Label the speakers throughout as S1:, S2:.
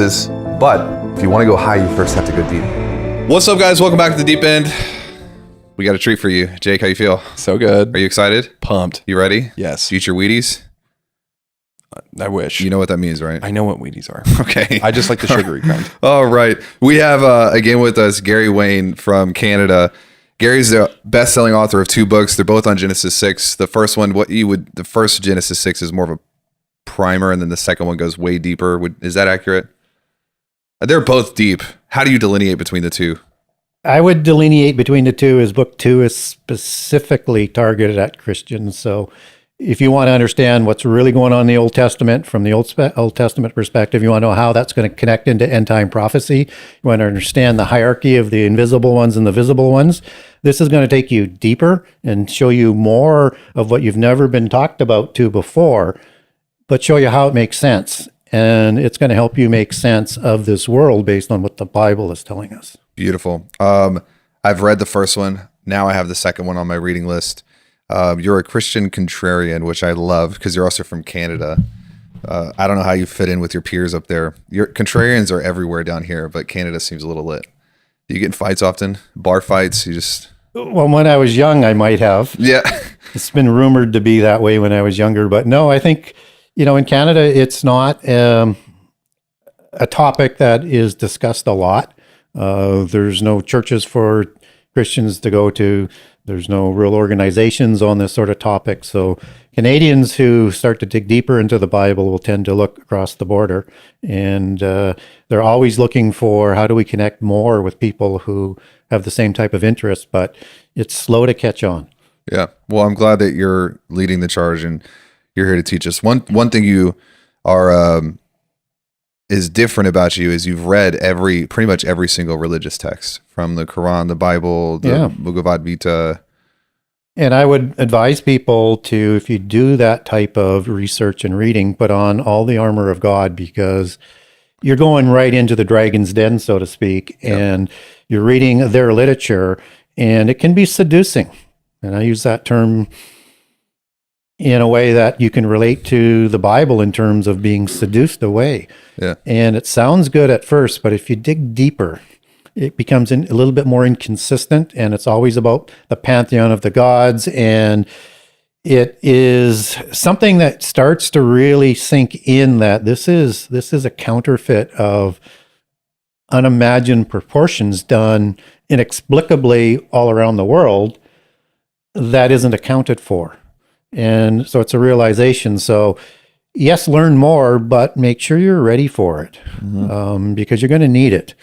S1: But if you want to go high, you first have to go deep. What's up, guys? Welcome back to the Deep End. We got a treat for you. Jake, how you feel?
S2: So good.
S1: Are you excited?
S2: Pumped.
S1: You ready?
S2: Yes.
S1: Eat your Wheaties?
S2: I wish.
S1: You know what that means, right?
S2: I know what Wheaties are.
S1: Okay.
S2: I just like the sugary kind.
S1: All right. We have, again with us, Gary Wayne from Canada. Gary's the best-selling author of 2 books. They're both on Genesis 6. The first one, the first Genesis 6 is more of a primer, and then the second one goes way deeper. Is that accurate? They're both deep. How do you delineate between the two?
S3: I would delineate between the two as book 2 is specifically targeted at Christians. So if you want to understand what's really going on in the Old Testament from the Old Testament perspective, you want to know how that's going to connect into end time prophecy. You want to understand the hierarchy of the invisible ones and the visible ones. This is going to take you deeper and show you more of what you've never been talked about to before, but show you how it makes sense. And it's going to help you make sense of this world based on what the Bible is telling us.
S1: Beautiful. I've read the first one. Now I have the second one on my reading list. You're a Christian contrarian, which I love because you're also from Canada. I don't know how you fit in with your peers up there. Your contrarians are everywhere down here, but Canada seems a little lit. Do you get in fights often? Bar fights?
S3: Well, when I was young, I might have.
S1: Yeah.
S3: It's been rumored to be that way when I was younger, but no, I think, in Canada, it's not a topic that is discussed a lot. There's no churches for Christians to go to. There's no real organizations on this sort of topic. So Canadians who start to dig deeper into the Bible will tend to look across the border. And they're always looking for how do we connect more with people who have the same type of interest, but it's slow to catch on.
S1: Yeah. Well, I'm glad that you're leading the charge and you're here to teach us. One thing you are is different about you is you've read pretty much every single religious text, from the Quran, the Bible, the Bhagavad Gita.
S3: And I would advise people to, if you do that type of research and reading, put on all the armor of God, because you're going right into the dragon's den, so to speak, and you're reading their literature, and it can be seducing. And I use that term in a way that you can relate to the Bible in terms of being seduced away.
S1: Yeah.
S3: And it sounds good at first, but if you dig deeper, it becomes a little bit more inconsistent, and it's always about the pantheon of the gods. And it is something that starts to really sink in that this is a counterfeit of unimagined proportions done inexplicably all around the world that isn't accounted for. And so it's a realization. So yes, learn more, but make sure you're ready for it, because you're going to need it.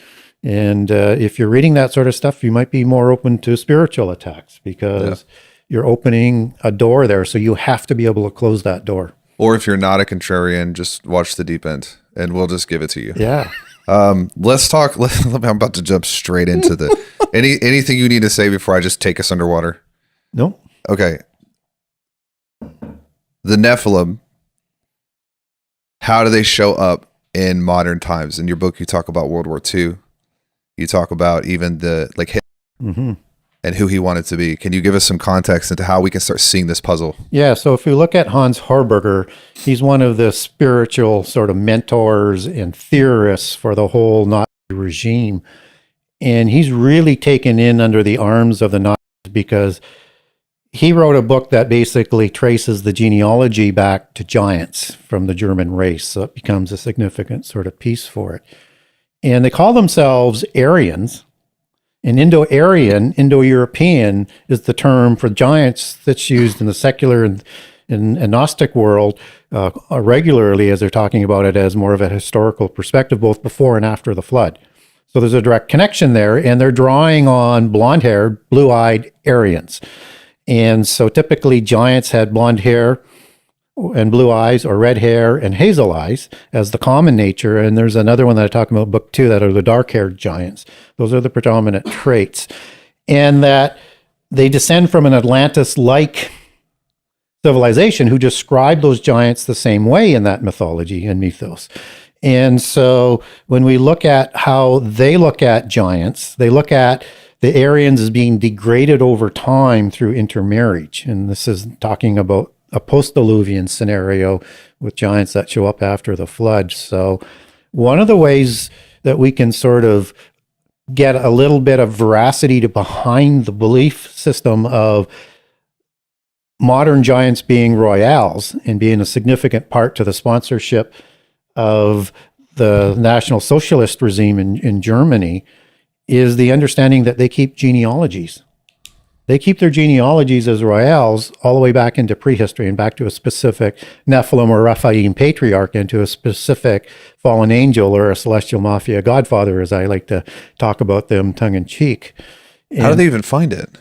S3: And if you're reading that sort of stuff, you might be more open to spiritual attacks because you're opening a door there. So you have to be able to close that door.
S1: Or if you're not a contrarian, just watch The Deep End and we'll just give it to you.
S3: Yeah.
S1: Let's talk. I'm about to jump straight into the anything you need to say before I just take us underwater.
S3: No.
S1: Okay. The Nephilim, how do they show up in modern times? In your book, you talk about World War II. You talk about even Hitler and who he wanted to be. Can you give us some context into how we can start seeing this puzzle?
S3: Yeah, so if we look at Hans Horberger, he's one of the spiritual sort of mentors and theorists for the whole Nazi regime. And he's really taken in under the arms of the Nazis because he wrote a book that basically traces the genealogy back to giants from the German race. So it becomes a significant sort of piece for it. And they call themselves Aryans. And Indo-Aryan, Indo-European is the term for giants that's used in the secular and Gnostic world regularly, as they're talking about it as more of a historical perspective, both before and after the flood. So there's a direct connection there, and they're drawing on blonde-haired, blue-eyed Aryans. And so typically giants had blonde hair and blue eyes, or red hair and hazel eyes as the common nature. And there's another one that I talk about, book 2, that are the dark-haired giants. Those are the predominant traits. And that they descend from an Atlantis-like civilization who described those giants the same way in that mythology and mythos. And so when we look at how they look at giants, they look at the Aryans as being degraded over time through intermarriage. And this is talking about a post-Diluvian scenario with giants that show up after the flood. So One of the ways that we can sort of get a little bit of veracity to behind the belief system of modern giants being royales and being a significant part to the sponsorship of the National Socialist regime in Germany is the understanding that they keep genealogies. They keep their genealogies as royales all the way back into prehistory and back to a specific Nephilim or Rephaim patriarch, into a specific fallen angel or a celestial mafia godfather, as I like to talk about them tongue in cheek.
S1: How do they even find it?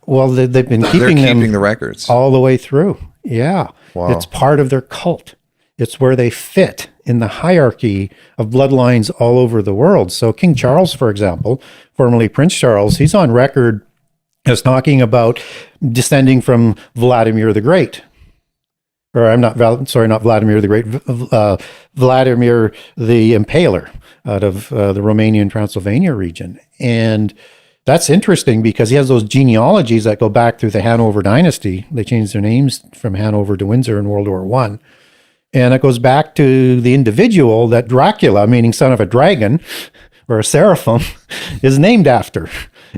S3: Well, they've been
S1: They're
S3: keeping
S1: keeping the records
S3: all the way through. Yeah.
S1: Wow.
S3: It's part of their cult. It's where they fit in the hierarchy of bloodlines all over the world. So King Charles, for example, formerly Prince Charles, he's on record as talking about descending from Vladimir the Great. Or I'm not Vladimir the Great, Vladimir the Impaler out of the Romanian Transylvania region. And that's interesting because he has those genealogies that go back through the Hanover dynasty. They changed their names from Hanover to Windsor in World War I. And it goes back to the individual that Dracula, meaning son of a dragon or a seraphim, is named after.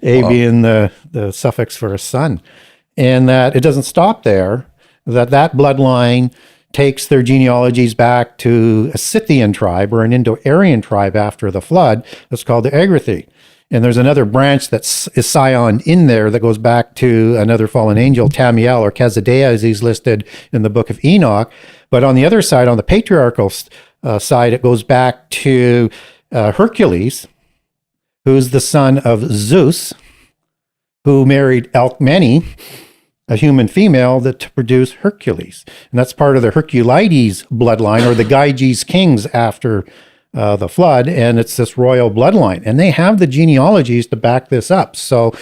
S3: A being the suffix for a son. And that it doesn't stop there, that bloodline takes their genealogies back to a Scythian tribe or an Indo-Aryan tribe after the flood that's called the Agrathi. And there's another branch is scioned in there that goes back to another fallen angel, Tamiel or Kezadea, as he's listed in the book of Enoch. But on the other side, on the patriarchal side, it goes back to Hercules, who's the son of Zeus, who married Alcmene, a human female, to produce Hercules. And that's part of the Herculides bloodline, or the Gyges kings after the flood. And it's this royal bloodline. And they have the genealogies to back this up. So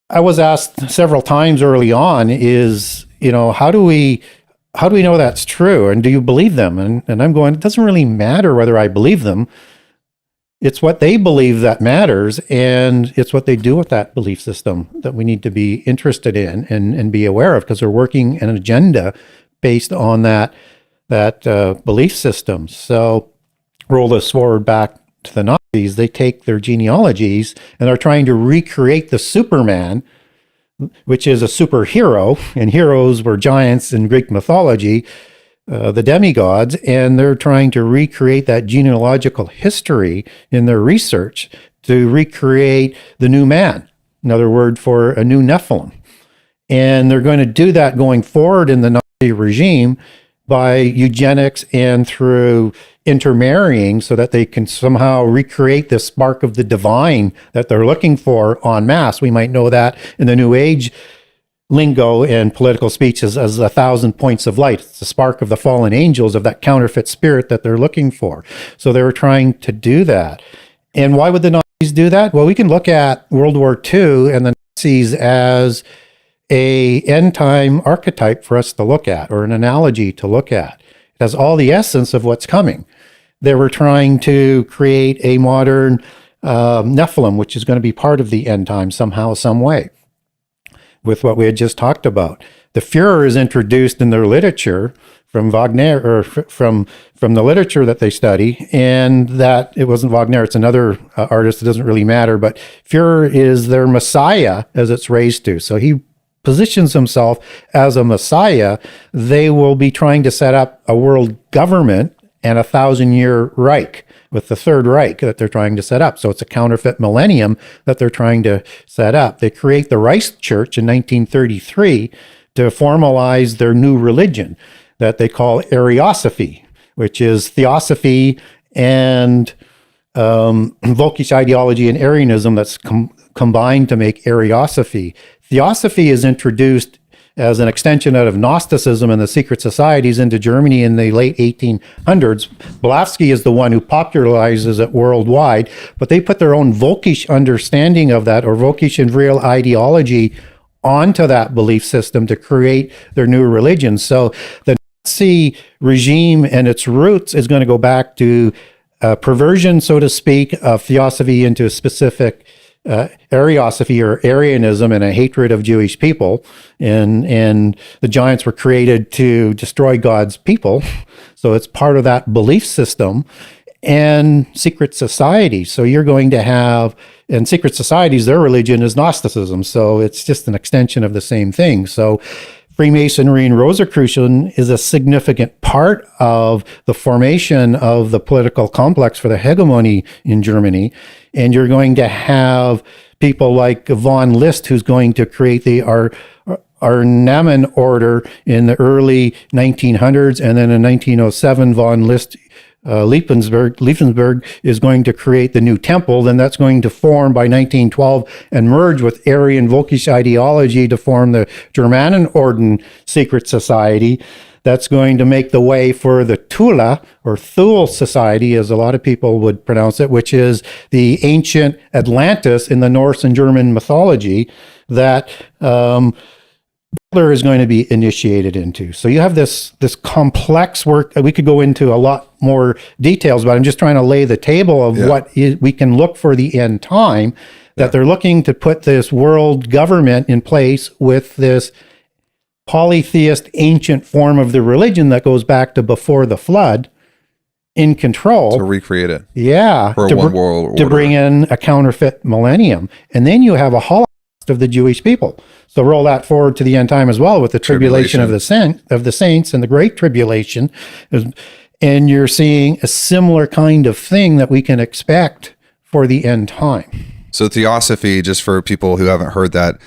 S3: I was asked several times early on how do we know that's true? And do you believe them? And I'm going, it doesn't really matter whether I believe them. It's what they believe that matters, and it's what they do with that belief system that we need to be interested in and be aware of, because they're working an agenda based on that belief system. So roll this forward back to the Nazis. They take their genealogies and are trying to recreate the Superman, which is a superhero, and heroes were giants in Greek mythology, the demigods, and they're trying to recreate that genealogical history in their research to recreate the new man, another word for a new Nephilim. And they're going to do that going forward in the Nazi regime by eugenics and through intermarrying, so that they can somehow recreate the spark of the divine that they're looking for en masse. We might know that in the New Age lingo and political speeches as 1,000 points of light. It's the spark of the fallen angels, of that counterfeit spirit that they're looking for. So they were trying to do that. And why would the Nazis do that? Well, we can look at World War II and the Nazis as a end time archetype for us to look at, or an analogy to look at. It has all the essence of what's coming. They were trying to create a modern Nephilim, which is going to be part of the end time somehow, some way, with what we had just talked about. The Führer is introduced in their literature from Wagner, or from the literature that they study, and that it wasn't Wagner, it's another artist, it doesn't really matter, but Führer is their messiah as it's raised to. So he positions himself as a messiah. They will be trying to set up a world government and 1,000-year Reich, with the Third Reich that they're trying to set up. So it's a counterfeit millennium that they're trying to set up. They create the Reich Church in 1933 to formalize their new religion that they call Ariosophy, which is theosophy and Volkish ideology and Arianism that's combined to make Ariosophy. Theosophy is introduced as an extension out of Gnosticism and the secret societies into Germany in the late 1800s. Blavatsky is the one who popularizes it worldwide, but they put their own Volkish understanding of that, or Volkish and real ideology, onto that belief system to create their new religion. So the Nazi regime and its roots is going to go back to perversion, so to speak, of theosophy into a specific Ariosophy or Arianism and a hatred of Jewish people, and the giants were created to destroy God's people. So it's part of that belief system. And secret societies. So you're going to have, and secret societies, their religion is Gnosticism. So it's just an extension of the same thing. So Freemasonry and Rosicrucian is a significant part of the formation of the political complex for the hegemony in Germany. And you're going to have people like von List, who's going to create the Arnamen order in the early 1900s. And then in 1907, von List Liefensberg is going to create the new temple. Then that's going to form by 1912 and merge with Aryan Volkisch ideology to form the Germanenorden secret society. That's going to make the way for the Tula or Thule Society, as a lot of people would pronounce it, which is the ancient Atlantis in the Norse and German mythology that Hitler is going to be initiated into. So you have this complex work. We could go into a lot more details, but I'm just trying to lay the table of what we can look for the end time, that they're looking to put this world government in place with this polytheist ancient form of the religion that goes back to before the flood in control.
S1: To recreate it.
S3: Yeah.
S1: For a one world order.
S3: To bring in a counterfeit millennium. And then you have a Holocaust of the Jewish people. So roll that forward to the end time as well with the tribulation of the saints and the Great Tribulation. And you're seeing a similar kind of thing that we can expect for the end time.
S1: So Theosophy, just for people who haven't heard that,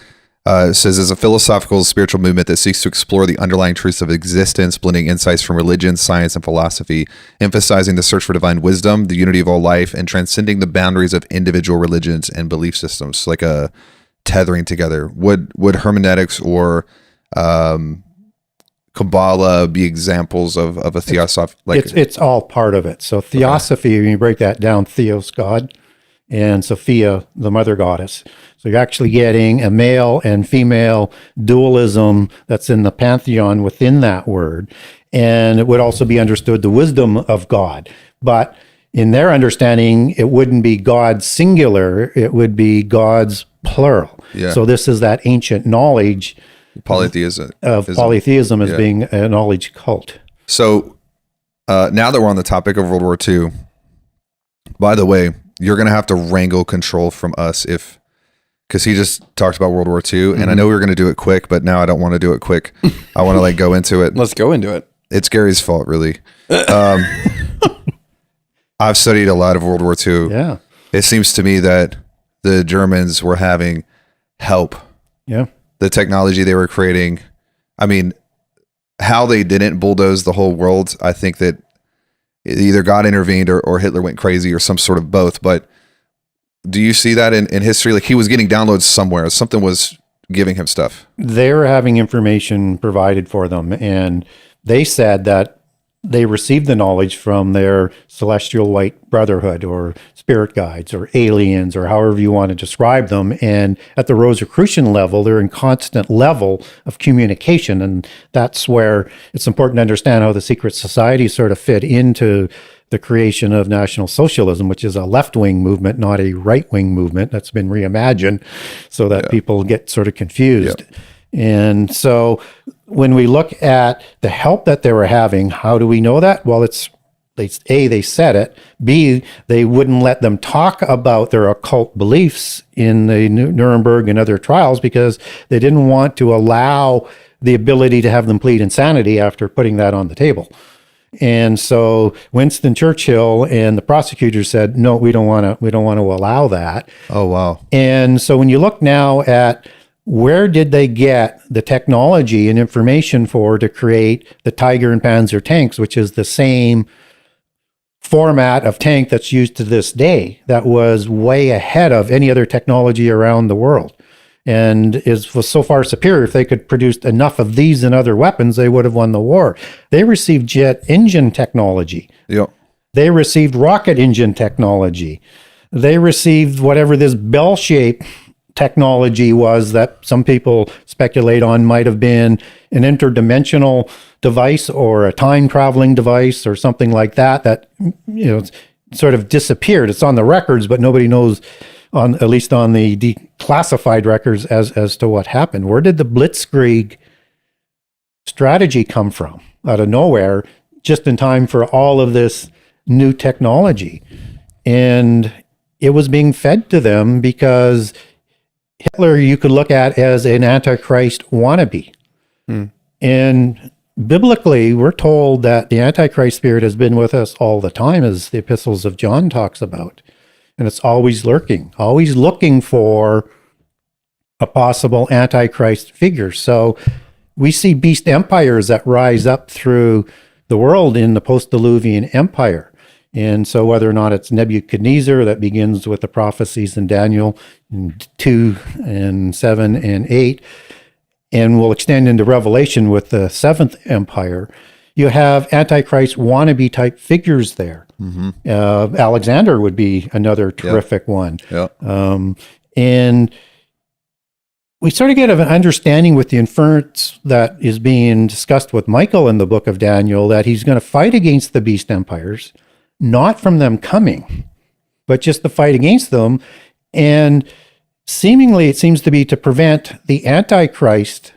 S1: says is a philosophical spiritual movement that seeks to explore the underlying truths of existence, blending insights from religion, science, and philosophy, emphasizing the search for divine wisdom, the unity of all life, and transcending the boundaries of individual religions and belief systems, like a tethering together. Would hermeneutics or Kabbalah be examples of a theosophy?
S3: It's all part of it. So Theosophy, when you break that down, Theos, God, and Sophia, the mother goddess. So you're actually getting a male and female dualism that's in the pantheon within that word. And it would also be understood the wisdom of God. But in their understanding, it wouldn't be God's singular, it would be God's plural.
S1: Yeah.
S3: So this is that ancient knowledge
S1: polytheism
S3: as being a knowledge cult.
S1: So now that we're on the topic of World War II, by the way, you're going to have to wrangle control from us because he just talked about World War II, and I know we were going to do it quick, but now I don't want to do it quick. I want to go into it.
S2: Let's go into it.
S1: It's Gary's fault, really. I've studied a lot of World War II.
S3: Yeah.
S1: It seems to me that the Germans were having help.
S3: Yeah.
S1: The technology they were creating. I mean, how they didn't bulldoze the whole world, I think that either God intervened or Hitler went crazy or some sort of both. But do you see that in history? Like he was getting downloads somewhere. Something was giving him stuff.
S3: They were having information provided for them. And they said that they received the knowledge from their celestial white brotherhood or spirit guides or aliens or however you want to describe them. And at the Rosicrucian level, they're in constant level of communication. And that's where it's important to understand how the secret society sort of fit into the creation of National Socialism, which is a left-wing movement, not a right-wing movement that's been reimagined so that people get sort of confused.
S1: Yeah.
S3: And so when we look at the help that they were having, how do we know that? Well, they said it. B, they wouldn't let them talk about their occult beliefs in the Nuremberg and other trials because they didn't want to allow the ability to have them plead insanity after putting that on the table. And so Winston Churchill and the prosecutors said, no, we don't want to allow that.
S1: Oh, wow.
S3: And so when you look now at where did they get the technology and information to create the Tiger and Panzer tanks, which is the same format of tank that's used to this day, that was way ahead of any other technology around the world and was so far superior. If they could produce enough of these and other weapons, they would have won the war. They received jet engine technology.
S1: Yep.
S3: They received rocket engine technology. They received whatever this bell-shaped technology was that some people speculate on might have been an interdimensional device or a time traveling device or something like that sort of disappeared. It's on the records, but nobody knows on at least on the declassified records as to what happened. Where did the Blitzkrieg strategy come from? Out of nowhere, just in time for all of this new technology. And it was being fed to them because Hitler you could look at as an Antichrist wannabe. And biblically, we're told that the Antichrist spirit has been with us all the time, as the epistles of John talks about. And it's always lurking, always looking for a possible Antichrist figure. So we see beast empires that rise up through the world in the post-Diluvian empire. And so whether or not it's Nebuchadnezzar that begins with the prophecies in Daniel 2 and 7 and 8, and will extend into Revelation with the seventh empire, you have Antichrist wannabe type figures there. Alexander would be another terrific one. And we sort of get an understanding with the inference that is being discussed with Michael in the book of Daniel that he's going to fight against the beast empires, not from them coming, but just the fight against them. And seemingly it seems to be to prevent the Antichrist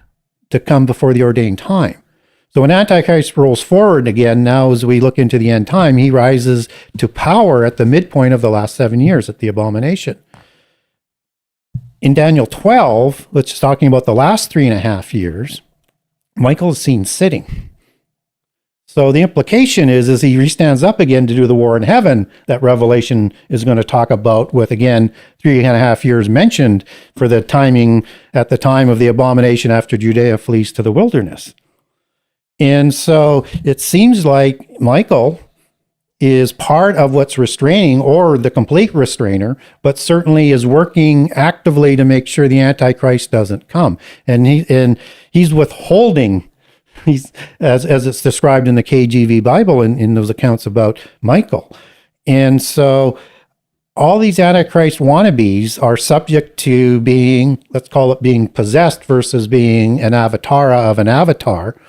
S3: to come before the ordained time. So when Antichrist rolls forward again, now as we look into the end time, he rises to power at the midpoint of the last 7 years at the abomination. In Daniel 12, which is talking about the last 3.5 years, Michael is seen sitting. So the implication is as he stands up again to do the war in heaven that Revelation is going to talk about with, again, 3.5 years mentioned for the timing at the time of the abomination after Judea flees to the wilderness. And so it seems like Michael is part of what's restraining or the complete restrainer, but certainly is working actively to make sure the Antichrist doesn't come. And he's withholding, as it's described in the KJV Bible in those accounts about Michael. And so all these Antichrist wannabes are subject to being, let's call it being possessed versus being an avatar of an avatar.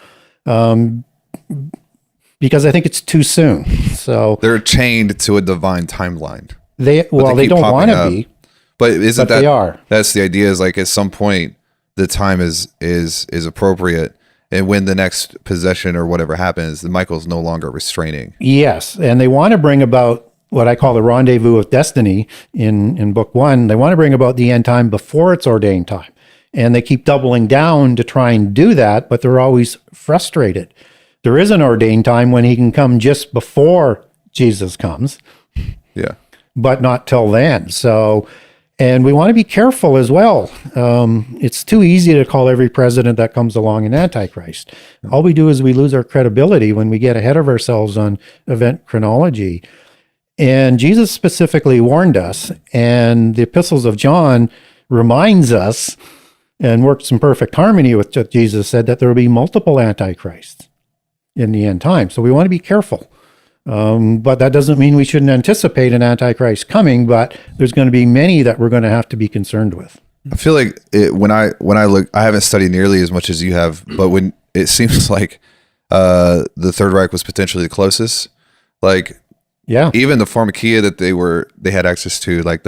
S3: Because I think it's too soon. So
S1: they're chained to a divine timeline.
S3: They don't want to be,
S1: but isn't that
S3: they are?
S1: That's the idea. Is like at some point the time is appropriate, and when the next possession or whatever happens, Michael's no longer restraining.
S3: Yes, and they want to bring about what I call the rendezvous of destiny in book 1. They want to bring about the end time before it's ordained time, and they keep doubling down to try and do that, but they're always frustrated. There is an ordained time when he can come just before Jesus comes.
S1: Yeah.
S3: But not till then. So, and we want to be careful as well. It's too easy to call every president that comes along an Antichrist. All we do is we lose our credibility when we get ahead of ourselves on event chronology. And Jesus specifically warned us, and the epistles of John reminds us, and works in perfect harmony with what Jesus said, that there will be multiple Antichrists in the end time. So we want to be careful. But that doesn't mean we shouldn't anticipate an Antichrist coming, but there's going to be many that we're going to have to be concerned with.
S1: I feel like when I look, I haven't studied nearly as much as you have, but when it seems like the Third Reich was potentially the closest, like even the pharmakia that they had access to, like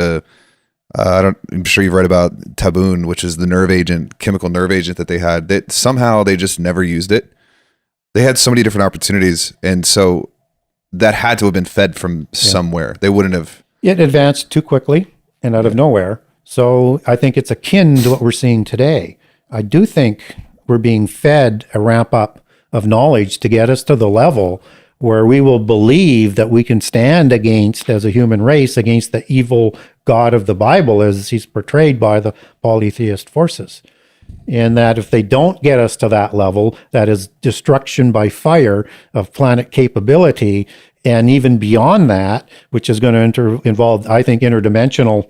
S1: I'm sure you've read about Taboon, which is the chemical nerve agent that they had, that somehow they just never used it. They had so many different opportunities, and so that had to have been fed from somewhere. They wouldn't have. It
S3: advanced too quickly and out of nowhere. So I think it's akin to what we're seeing today. I do think we're being fed a ramp up of knowledge to get us to the level where we will believe that we can stand against, as a human race, against the evil God of the Bible as he's portrayed by the polytheist forces. And that if they don't get us to that level, that is destruction by fire of planet capability, and even beyond that, which is going to involve, I think, interdimensional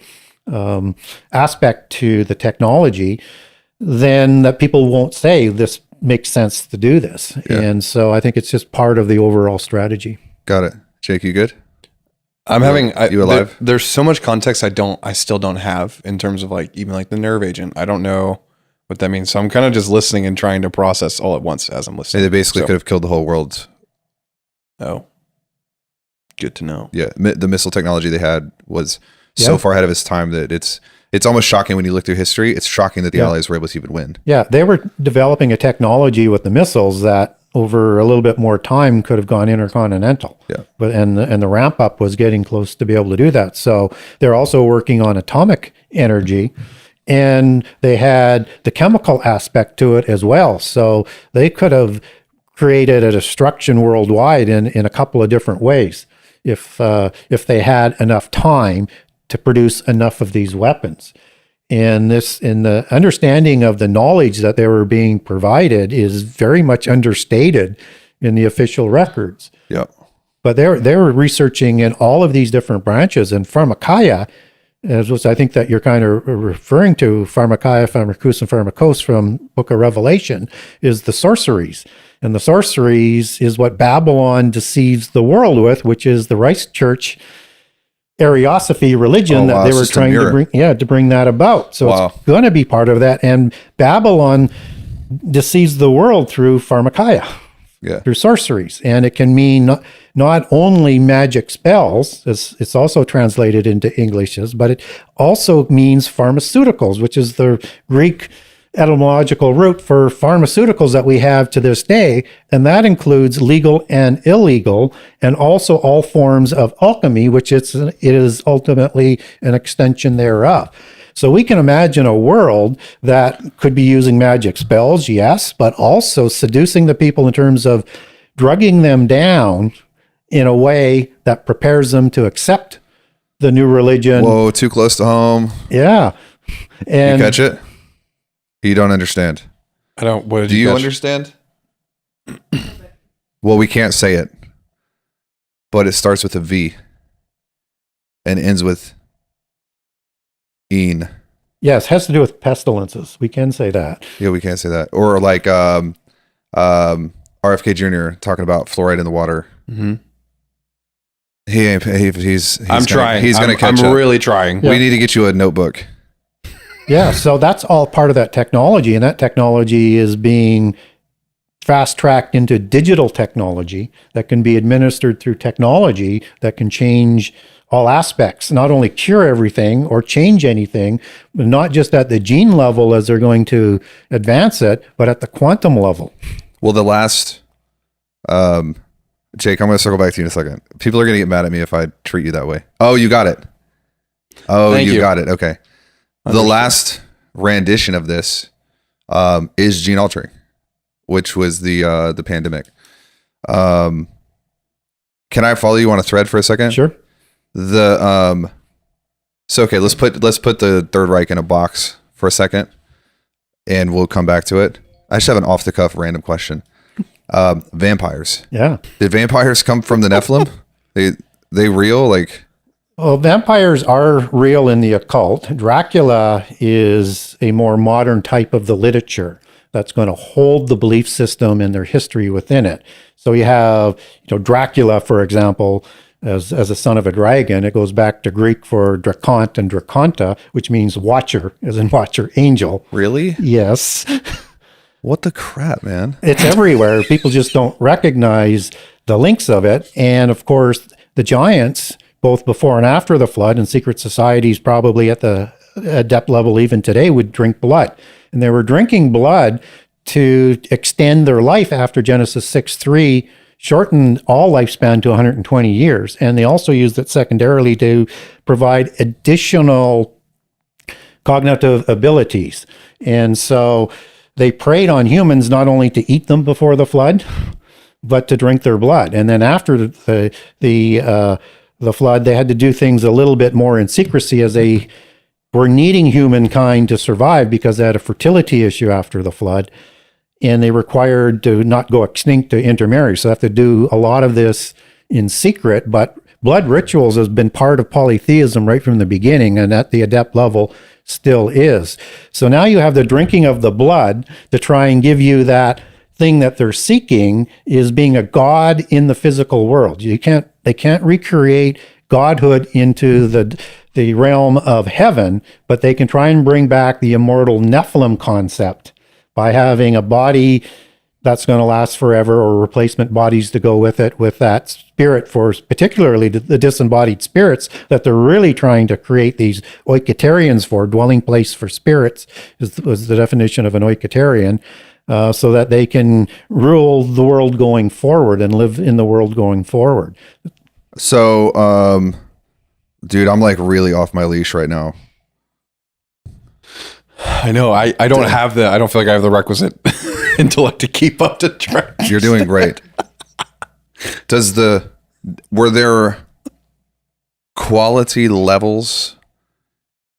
S3: aspect to the technology, then that people won't say this makes sense to do this. Yeah. And so I think it's just part of the overall strategy.
S1: Got it. Jake, you good?
S2: I'm
S1: you alive?
S2: There's so much context I still don't have in terms of even the nerve agent. I don't know what that means. So I'm kind of just listening and trying to process all at once as I'm listening.
S1: They basically could have killed the whole world.
S2: Oh, good to know.
S1: Yeah. The missile technology they had was so
S3: Yeah.
S1: far ahead of its time that it's almost shocking when you look through history. It's shocking that the Allies were able to even win.
S3: Yeah, they were developing a technology with the missiles that over a little bit more time could have gone intercontinental.
S1: Yeah.
S3: But and the ramp up was getting close to be able to do that. So they're also working on atomic energy, and they had the chemical aspect to it as well. So they could have created a destruction worldwide in a couple of different ways if they had enough time to produce enough of these weapons. And the understanding of the knowledge that they were being provided is very much understated in the official records.
S1: Yep.
S3: But they were researching in all of these different branches, and pharmakeia, as was I think that you're kind of referring to, pharmakeia, pharmakous, and pharmakos from Book of Revelation, is the sorceries. And the sorceries is what Babylon deceives the world with, which is the Rice Church Ariosophy religion that they were trying to bring that about. So it's going to be part of that. And Babylon deceives the world through pharmakeia, through sorceries. And it can mean not only magic spells, as it's also translated into English, but it also means pharmaceuticals, which is the Greek etymological root for pharmaceuticals that we have to this day, and that includes legal and illegal, and also all forms of alchemy, which it is ultimately an extension thereof. So we can imagine a world that could be using magic spells, yes, but also seducing the people in terms of drugging them down in a way that prepares them to accept the new religion.
S1: Whoa, too close to home.
S3: Yeah. And
S1: you catch it? You don't understand.
S2: I don't. What did
S1: Do you
S2: catch?
S1: understand? Well, we can't say it, but it starts with a V and ends with "een."
S3: yes, has to do with pestilences. We can say that.
S1: Yeah, we can't say that. Or like RFK Jr. talking about fluoride in the water.
S2: Mm-hmm.
S1: I'm
S2: trying.
S1: He's going to catch up.
S2: I'm really trying.
S1: We need to get you a notebook.
S3: Yeah, so that's all part of that technology, and that technology is being fast-tracked into digital technology that can be administered through technology that can change all aspects, not only cure everything or change anything, but not just at the gene level as they're going to advance it, but at the quantum level.
S1: Well, the last, Jake, I'm going to circle back to you in a second. People are going to get mad at me if I treat you that way. Oh, you got it. Oh,
S2: Thank you.
S1: got it. Okay. The last rendition of this is gene altering, which was the pandemic. Can I follow you on a thread for a second?
S3: Sure.
S1: So okay, let's put the Third Reich in a box for a second, and we'll come back to it. I just have an off the cuff random question. Vampires.
S3: Yeah.
S1: Did vampires come from the Nephilim? They real? Like,
S3: Well, vampires are real in the occult. Dracula is a more modern type of the literature that's going to hold the belief system and their history within it. So you have, Dracula, for example, as a son of a dragon. It goes back to Greek for drakont and drakonta, which means watcher, as in watcher angel.
S1: really?
S3: Yes.
S1: What the crap, man?
S3: It's everywhere. People just don't recognize the links of it. And of course, the giants, both before and after the flood, and secret societies probably at the adept level even today, would drink blood. And they were drinking blood to extend their life after Genesis 6:3 shortened all lifespan to 120 years. And they also used it secondarily to provide additional cognitive abilities. And so they preyed on humans not only to eat them before the flood, but to drink their blood. And then after the flood, they had to do things a little bit more in secrecy as they were needing humankind to survive because they had a fertility issue after the flood. And they required to not go extinct to intermarry. So they have to do a lot of this in secret, but blood rituals has been part of polytheism right from the beginning, and at the adept level still is. So now you have the drinking of the blood to try and give you that thing that they're seeking, is being a god in the physical world. They can't recreate godhood into the realm of heaven, but they can try and bring back the immortal Nephilim concept by having a body that's going to last forever, or replacement bodies to go with it, with that spirit, for particularly the disembodied spirits that they're really trying to create these oikotarians for, dwelling place for spirits was the definition of an oikotarian, so that they can rule the world going forward and live in the world going forward.
S1: So, dude, I'm like really off my leash right now.
S2: I know. I don't have I don't feel like I have the requisite intellect to keep up to track.
S1: You're doing great. Were there quality levels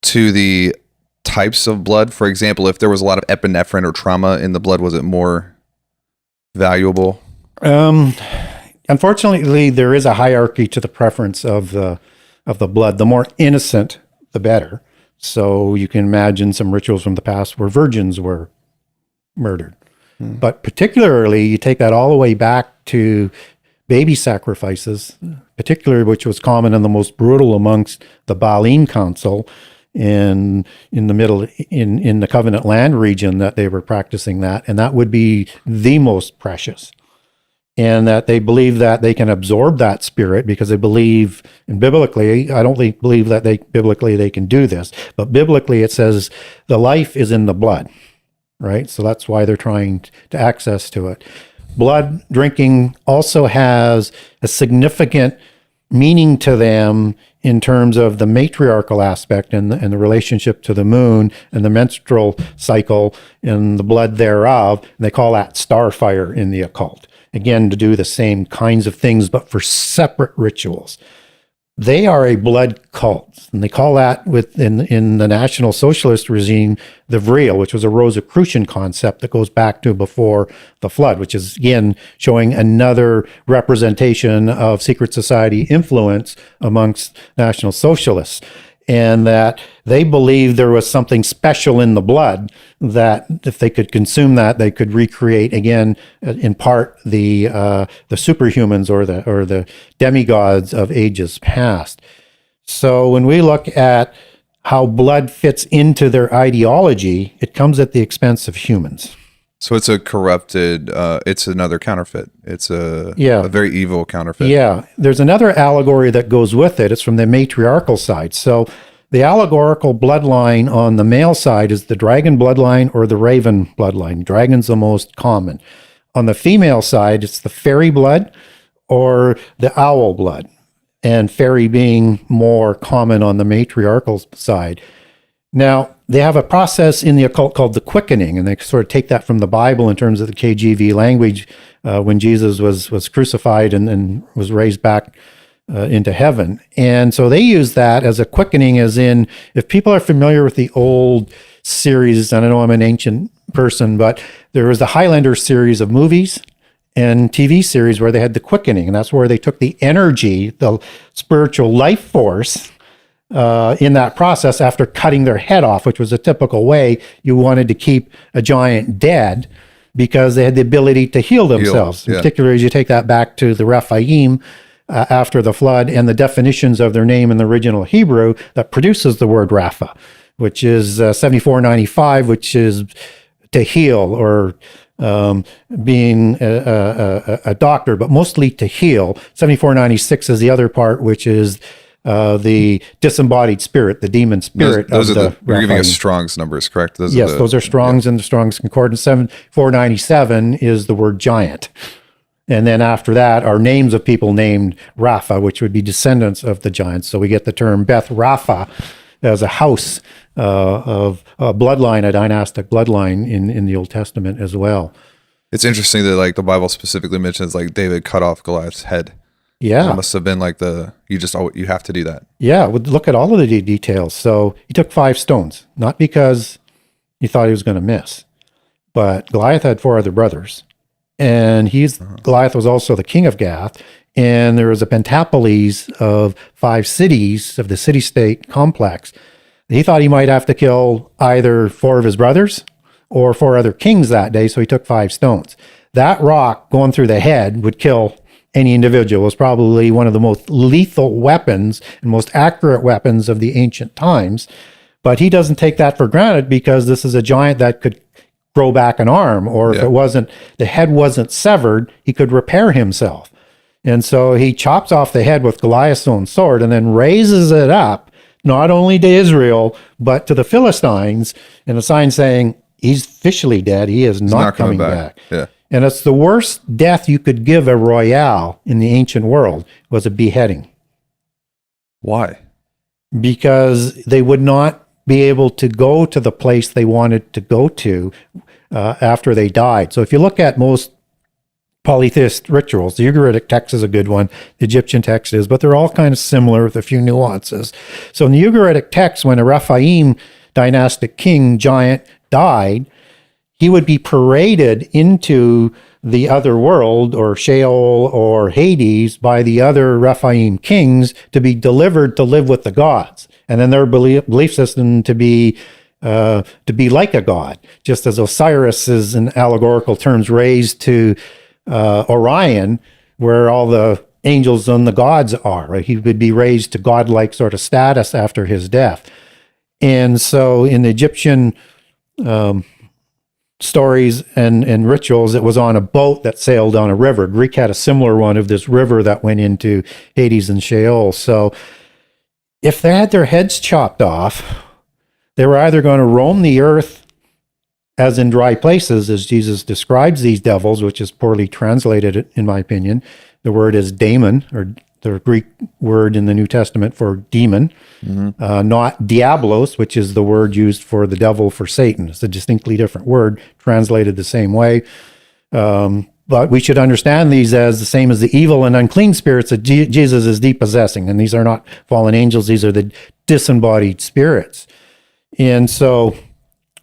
S1: to the types of blood? For example, if there was a lot of epinephrine or trauma in the blood, was it more valuable?
S3: Unfortunately, there is a hierarchy to the preference of the blood. The more innocent, the better. So you can imagine some rituals from the past where virgins were murdered. But particularly, you take that all the way back to baby sacrifices, particularly which was common and the most brutal amongst the Baalim Council in the Covenant Land region, that they were practicing that, and that would be the most precious. And that they believe that they can absorb that spirit because they believe, and biblically, I don't believe that biblically they can do this, but biblically it says the life is in the blood, right? So that's why they're trying to access to it. Blood drinking also has a significant meaning to them in terms of the matriarchal aspect and the relationship to the moon and the menstrual cycle and the blood thereof. And they call that starfire in the occult. Again, to do the same kinds of things, but for separate rituals. They are a blood cult, and they call that in the National Socialist regime, the Vril, which was a Rosicrucian concept that goes back to before the flood, which is, again, showing another representation of secret society influence amongst National Socialists. And that they believed there was something special in the blood that if they could consume that, they could recreate again, in part, the superhumans or the demigods of ages past. So when we look at how blood fits into their ideology, it comes at the expense of humans.
S1: So it's a corrupted, it's another counterfeit. It's a very evil counterfeit.
S3: Yeah. There's another allegory that goes with it. It's from the matriarchal side. So the allegorical bloodline on the male side is the dragon bloodline or the raven bloodline. Dragon's the most common. On the female side, it's the fairy blood or the owl blood, and fairy being more common on the matriarchal side. Now, they have a process in the occult called the quickening, and they sort of take that from the Bible in terms of the KJV language when Jesus was crucified and was raised back into heaven. And so they use that as a quickening, as in, if people are familiar with the old series, and I know I'm an ancient person, but there was the Highlander series of movies and TV series where they had the quickening, and that's where they took the energy, the spiritual life force, in that process after cutting their head off, which was a typical way you wanted to keep a giant dead because they had the ability to heal themselves. In particular, as you take that back to the Rephaim after the flood and the definitions of their name in the original Hebrew that produces the word Rapha, which is 7495, which is to heal or being a doctor, but mostly to heal. 7496 is the other part, which is the disembodied spirit, the demon spirit.
S1: You're giving us Strong's numbers, correct?
S3: Those are Strong's and the Strong's Concordance. 7497 is the word giant. And then after that are names of people named Rapha, which would be descendants of the giants. So we get the term Beth Rapha as a house of a bloodline, a dynastic bloodline in the Old Testament as well.
S1: It's interesting that like the Bible specifically mentions like David cut off Goliath's head.
S3: Yeah.
S1: It must have been like you have to do that.
S3: Yeah. Look at all of the details. So he took 5 stones, not because he thought he was going to miss, but Goliath had 4 other brothers, and Goliath was also the king of Gath. And there was a pentapolis of 5 cities of the city-state complex. He thought he might have to kill either 4 of his brothers or 4 other kings that day. So he took 5 stones. That rock going through the head would kill any individual. It was probably one of the most lethal weapons and most accurate weapons of the ancient times. But he doesn't take that for granted because this is a giant that could grow back an arm, or if the head wasn't severed, he could repair himself. And so he chops off the head with Goliath's own sword and then raises it up, not only to Israel, but to the Philistines, in a sign saying, he's officially dead. He is not coming back.
S1: Yeah.
S3: And it's the worst death you could give a royale in the ancient world, was a beheading.
S1: Why?
S3: Because they would not be able to go to the place they wanted to go to after they died. So if you look at most polytheist rituals, the Ugaritic text is a good one, the Egyptian text is, but they're all kind of similar with a few nuances. So in the Ugaritic text, when a Rephaim dynastic king giant died, he would be paraded into the other world, or Sheol or Hades, by the other Rephaim kings to be delivered to live with the gods, and then their belief system to be like a god, just as Osiris is in allegorical terms raised to Orion, where all the angels and the gods are. Right? He would be raised to godlike sort of status after his death. And so in the Egyptian stories and rituals, it was on a boat that sailed on a river. Greek had a similar one of this river that went into Hades and Sheol. So if they had their heads chopped off, they were either going to roam the earth as in dry places, as Jesus describes these devils, which is poorly translated, in my opinion. The word is daemon, or the Greek word in the New Testament for demon, not diablos, which is the word used for the devil for Satan. It's a distinctly different word, translated the same way. But we should understand these as the same as the evil and unclean spirits that Jesus is depossessing. And these are not fallen angels, these are the disembodied spirits. And so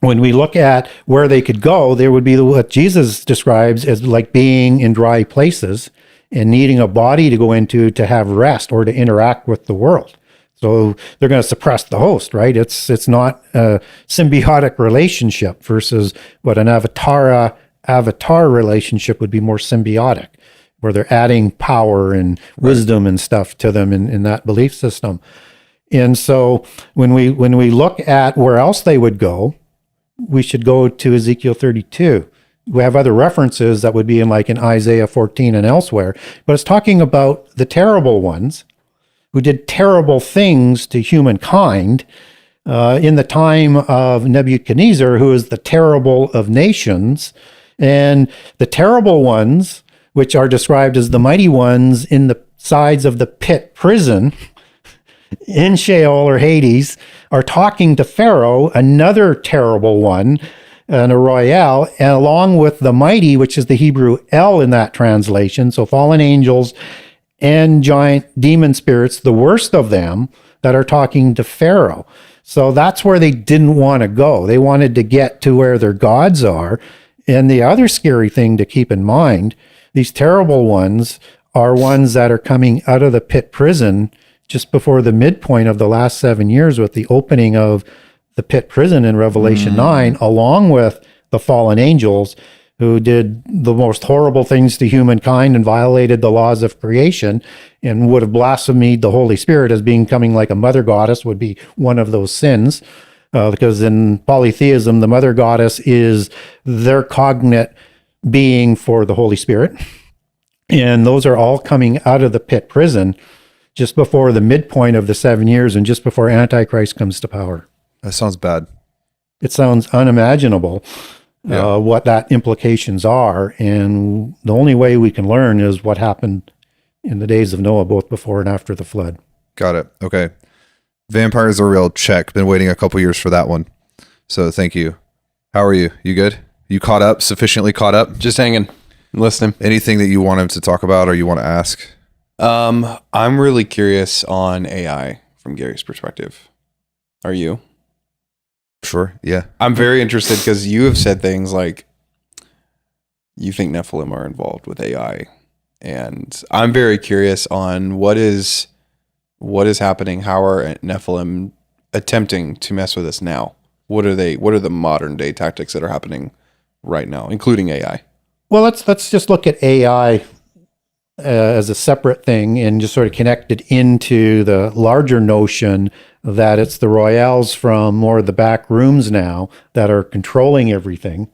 S3: when we look at where they could go, there would be what Jesus describes as like being in dry places and needing a body to go into to have rest or to interact with the world. So they're going to suppress the host, right? It's not a symbiotic relationship versus what an avatar relationship would be, more symbiotic, where they're adding power and wisdom and stuff to them in that belief system. And so when we look at where else they would go, we should go to Ezekiel 32. We have other references that would be in Isaiah 14 and elsewhere, but it's talking about the terrible ones who did terrible things to humankind in the time of Nebuchadnezzar, who is the terrible of nations. And the terrible ones, which are described as the mighty ones in the sides of the pit prison in Sheol or Hades, are talking to Pharaoh, another terrible one, and a royale, and along with the mighty, which is the Hebrew El in that translation, so fallen angels and giant demon spirits, the worst of them, that are talking to Pharaoh. So that's where they didn't want to go. They wanted to get to where their gods are. And the other scary thing to keep in mind, these terrible ones are ones that are coming out of the pit prison just before the midpoint of the last 7 years, with the opening of the pit prison in Revelation 9, along with the fallen angels who did the most horrible things to humankind and violated the laws of creation and would have blasphemed the Holy Spirit as being coming like a mother goddess, would be one of those sins. Because in polytheism, the mother goddess is their cognate being for the Holy Spirit. And those are all coming out of the pit prison just before the midpoint of the 7 years and just before Antichrist comes to power.
S1: That sounds bad.
S3: It sounds unimaginable what that implications are. And the only way we can learn is what happened in the days of Noah, both before and after the flood.
S1: Got it. Okay. Vampires are real. Check. Been waiting a couple years for that one. So thank you. How are you? You good? You caught up? Sufficiently caught up?
S2: Just hanging, listening.
S1: Anything that you wanted to talk about or you want to ask?
S2: I'm really curious on AI from Gary's perspective. Are you?
S1: Sure. Yeah.
S2: I'm very interested because you have said things like you think Nephilim are involved with AI. And I'm very curious on what is happening. How are Nephilim attempting to mess with us now? What are the modern day tactics that are happening right now, including AI?
S3: Well, let's just look at AI as a separate thing and just sort of connect it into the larger notion that it's the royales from more of the back rooms now that are controlling everything.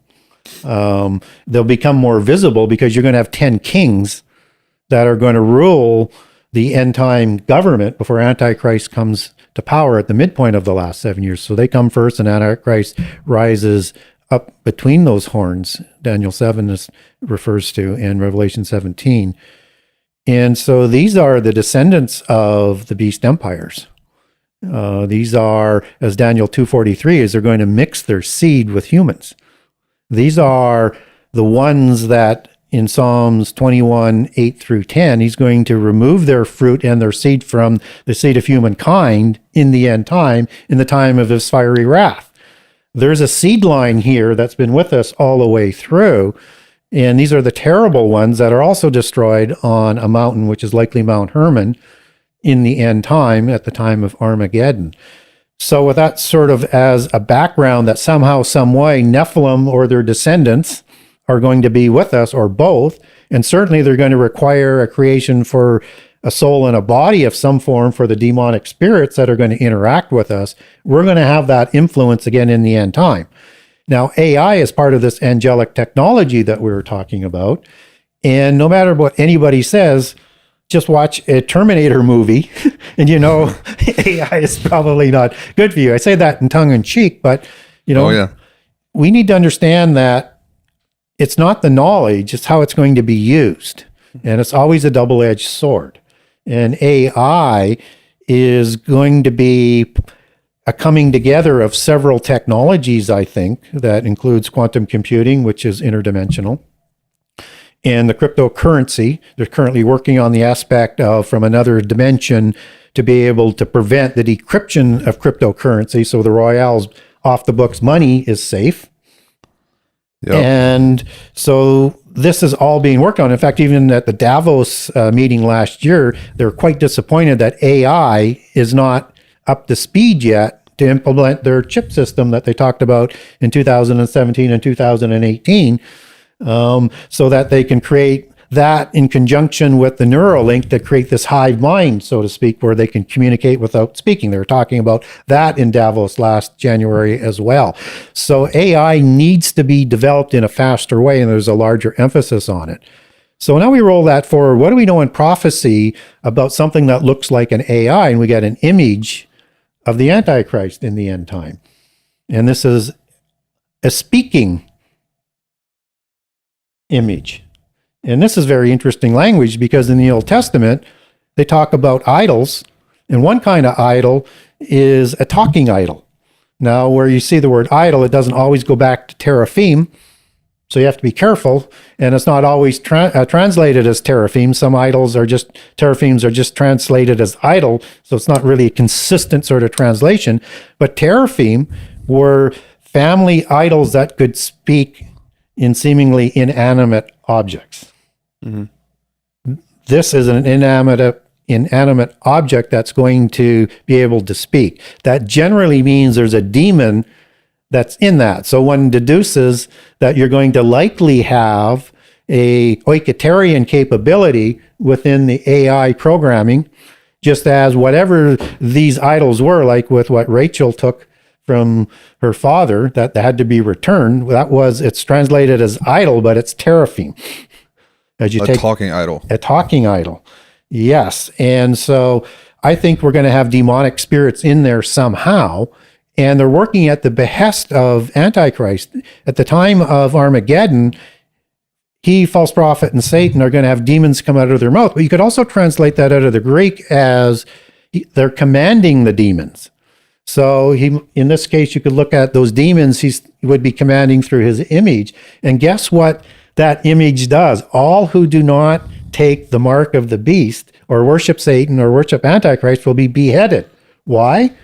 S3: They'll become more visible because you're going to have 10 kings that are going to rule the end time government before Antichrist comes to power at the midpoint of the last 7 years. So they come first, and Antichrist rises up between those horns. Daniel 7 refers to, and Revelation 17. And so these are the descendants of the beast empires. These are, as Daniel 2:43 is, they're going to mix their seed with humans. These are the ones that in Psalms 21, 8 through 10, he's going to remove their fruit and their seed from the seed of humankind in the end time, in the time of his fiery wrath. There's a seed line here that's been with us all the way through. And these are the terrible ones that are also destroyed on a mountain, which is likely Mount Hermon, in the end time, at the time of Armageddon. So with that sort of as a background, that somehow, some way, Nephilim or their descendants are going to be with us, or both, and certainly they're going to require a creation for a soul and a body of some form for the demonic spirits that are going to interact with us. We're going to have that influence again in the end time. Now, AI is part of this angelic technology that we were talking about, and no matter what anybody says, just watch a Terminator movie, and you know AI is probably not good for you. I say that in tongue in cheek, but you know, we need to understand that it's not the knowledge, it's how it's going to be used, and it's always a double-edged sword. And AI is going to be a coming together of several technologies, I think, that includes quantum computing, which is interdimensional, and the cryptocurrency. They're currently working on the aspect of, from another dimension, to be able to prevent the decryption of cryptocurrency, so the Royale's off the books money is safe. Yep. And so this is all being worked on. In fact, even at the Davos meeting last year, they're quite disappointed that AI is not up to speed yet to implement their chip system that they talked about in 2017 and 2018, so that they can create that in conjunction with the Neuralink to create this hive mind, so to speak, where they can communicate without speaking. They were talking about that in Davos last January as well. So AI needs to be developed in a faster way, and there's a larger emphasis on it. So now we roll that forward. What do we know in prophecy about something that looks like an AI? And we get an image of the Antichrist in the end time. And this is a speaking image. And this is very interesting language, because in the Old Testament, they talk about idols. And one kind of idol is a talking idol. Now, where you see the word idol, it doesn't always go back to teraphim. So you have to be careful. And it's not always translated as teraphim. Some idols are just, teraphims are just translated as idol. So it's not really a consistent sort of translation. But teraphim were family idols that could speak in seemingly inanimate objects. Mm-hmm. This is an inanimate object that's going to be able to speak. That generally means there's a demon that's in that. So one deduces that you're going to likely have a oiketerian capability within the AI programming, just as whatever these idols were, like with what Rachel took from her father that had to be returned. It's translated as idol, but it's teraphim. As you take
S1: talking idol.
S3: A talking idol. Yes. And so I think we're going to have demonic spirits in there somehow. And they're working at the behest of Antichrist. At the time of Armageddon, he, false prophet, and Satan are going to have demons come out of their mouth. But you could also translate that out of the Greek as they're commanding the demons. So in this case, you could look at those demons he would be commanding through his image. And guess what that image does? All who do not take the mark of the beast or worship Satan or worship Antichrist will be beheaded. Why?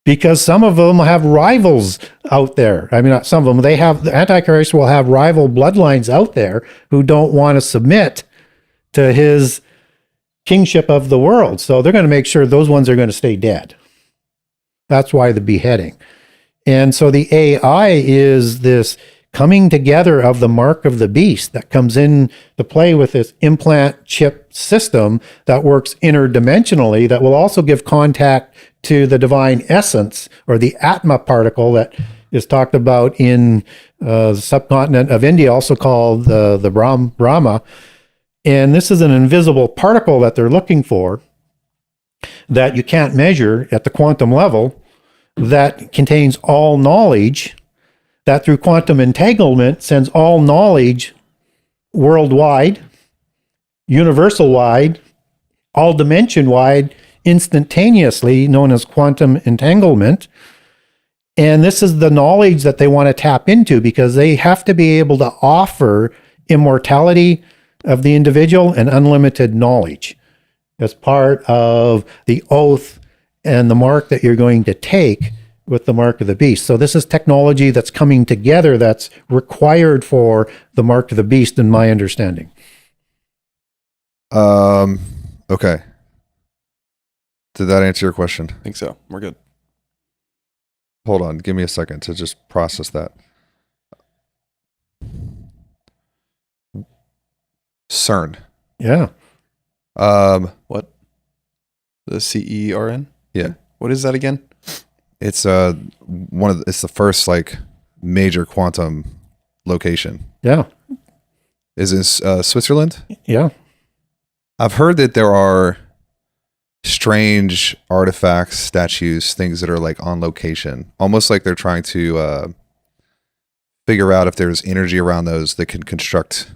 S3: Because some of them have rivals out there. I mean, not some of them. The Antichrist will have rival bloodlines out there who don't want to submit to his kingship of the world. So they're going to make sure those ones are going to stay dead. That's why the beheading. And so the AI is this coming together of the mark of the beast that comes in to play with this implant chip system that works interdimensionally, that will also give contact to the divine essence, or the Atma particle that is talked about in the subcontinent of India, also called the Brahma. And this is an invisible particle that they're looking for that you can't measure at the quantum level, that contains all knowledge, that through quantum entanglement sends all knowledge worldwide, universal wide, all dimension wide, instantaneously, known as quantum entanglement. And this is the knowledge that they want to tap into, because they have to be able to offer immortality of the individual and unlimited knowledge as part of the oath and the mark that you're going to take with the mark of the beast. So this is technology that's coming together that's required for the mark of the beast, in my understanding.
S1: Okay. Did that answer your question?
S2: I think so. We're good.
S1: Hold on. Give me a second to just process that. CERN.
S3: Yeah.
S2: What? The CERN?
S1: Yeah.
S2: What is that again?
S1: It's it's the first like major quantum location.
S3: Yeah.
S1: Is in Switzerland?
S3: Yeah.
S1: I've heard that there are strange artifacts, statues, things that are like on location, almost like they're trying to figure out if there's energy around those that can construct.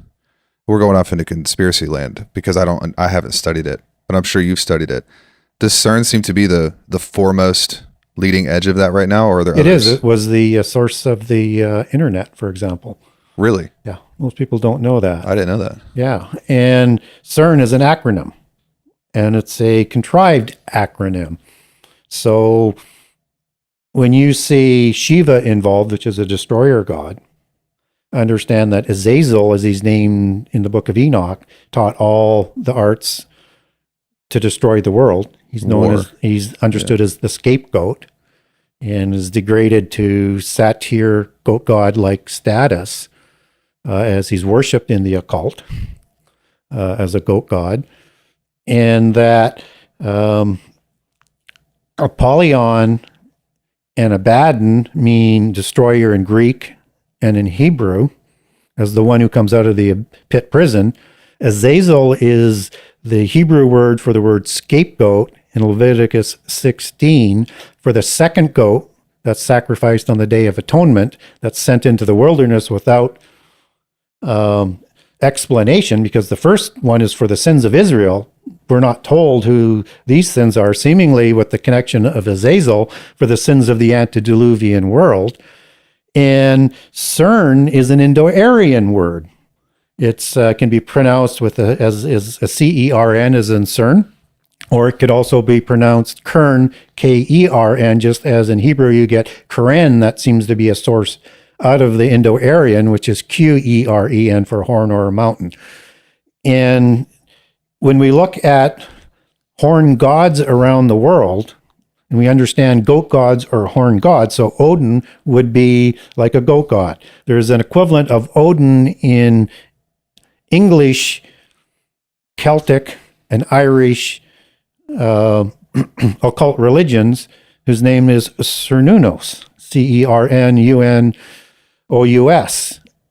S1: We're going off into conspiracy land because I haven't studied it, but I'm sure you've studied it. Does CERN seem to be the foremost leading edge of that right now, or are there
S3: It
S1: others?
S3: is. It was the source of the internet, for example.
S1: Really?
S3: Yeah. Most people don't know that.
S1: I didn't know that.
S3: Yeah. And CERN is an acronym, and it's a contrived acronym. So when you see Shiva involved, which is a destroyer god, understand that Azazel, as he's named in the book of Enoch, taught all the arts to destroy the world. He's known as, he's understood as the scapegoat, and is degraded to satyr goat god-like status as he's worshipped in the occult as a goat god. And that Apollyon and Abaddon mean destroyer in Greek and in Hebrew, as the one who comes out of the pit prison. Azazel is the Hebrew word for the word scapegoat in Leviticus 16 for the second goat that's sacrificed on the Day of Atonement, that's sent into the wilderness without explanation, because the first one is for the sins of Israel. We're not told who these sins are, seemingly with the connection of Azazel for the sins of the antediluvian world. And CERN is an Indo-Aryan word. It's can be pronounced with as a C-E-R-N as in CERN, or it could also be pronounced Kern, K-E-R-N, just as in Hebrew you get Keren. That seems to be a source out of the Indo-Aryan, which is Q-E-R-E-N for horn or a mountain. And when we look at horn gods around the world, and we understand goat gods are horn gods, so Odin would be like a goat god. There's an equivalent of Odin in English, Celtic, and Irish occult religions, whose name is Cernunnos, C-E-R-N-U-N-O-U-S.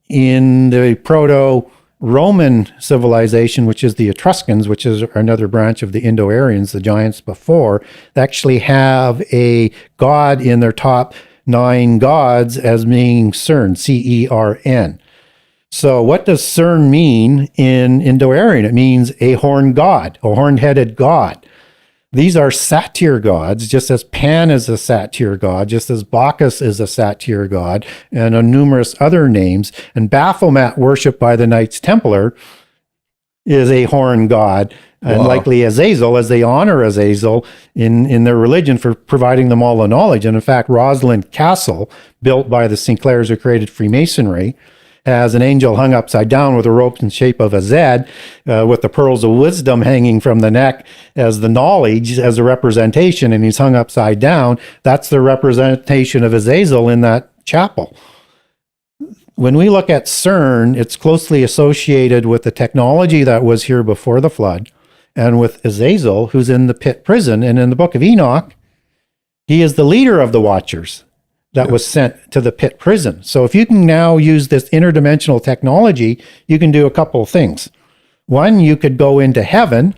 S3: In the Proto-Roman civilization, which is the Etruscans, which is another branch of the Indo-Aryans, the giants before, they actually have a god in their top 9 gods as being CERN, C-E-R-N. So what does CERN mean in Indo-Aryan? It means a horn god, a horn-headed god. These are satyr gods, just as Pan is a satyr god, just as Bacchus is a satyr god, and numerous other names. And Baphomet, worshipped by the Knights Templar, is a horn god, and likely Azazel, as they honor Azazel in their religion for providing them all the knowledge. And in fact, Rosalind Castle, built by the Sinclairs who created Freemasonry, has an angel hung upside down with a rope in shape of a Z, with the pearls of wisdom hanging from the neck as the knowledge, as a representation, and he's hung upside down. That's the representation of Azazel in that chapel. When we look at CERN, it's closely associated with the technology that was here before the flood, and with Azazel, who's in the pit prison. And in the book of Enoch, he is the leader of the Watchers. that was sent to the pit prison. So if you can now use this interdimensional technology, you can do a couple of things. One, you could go into heaven,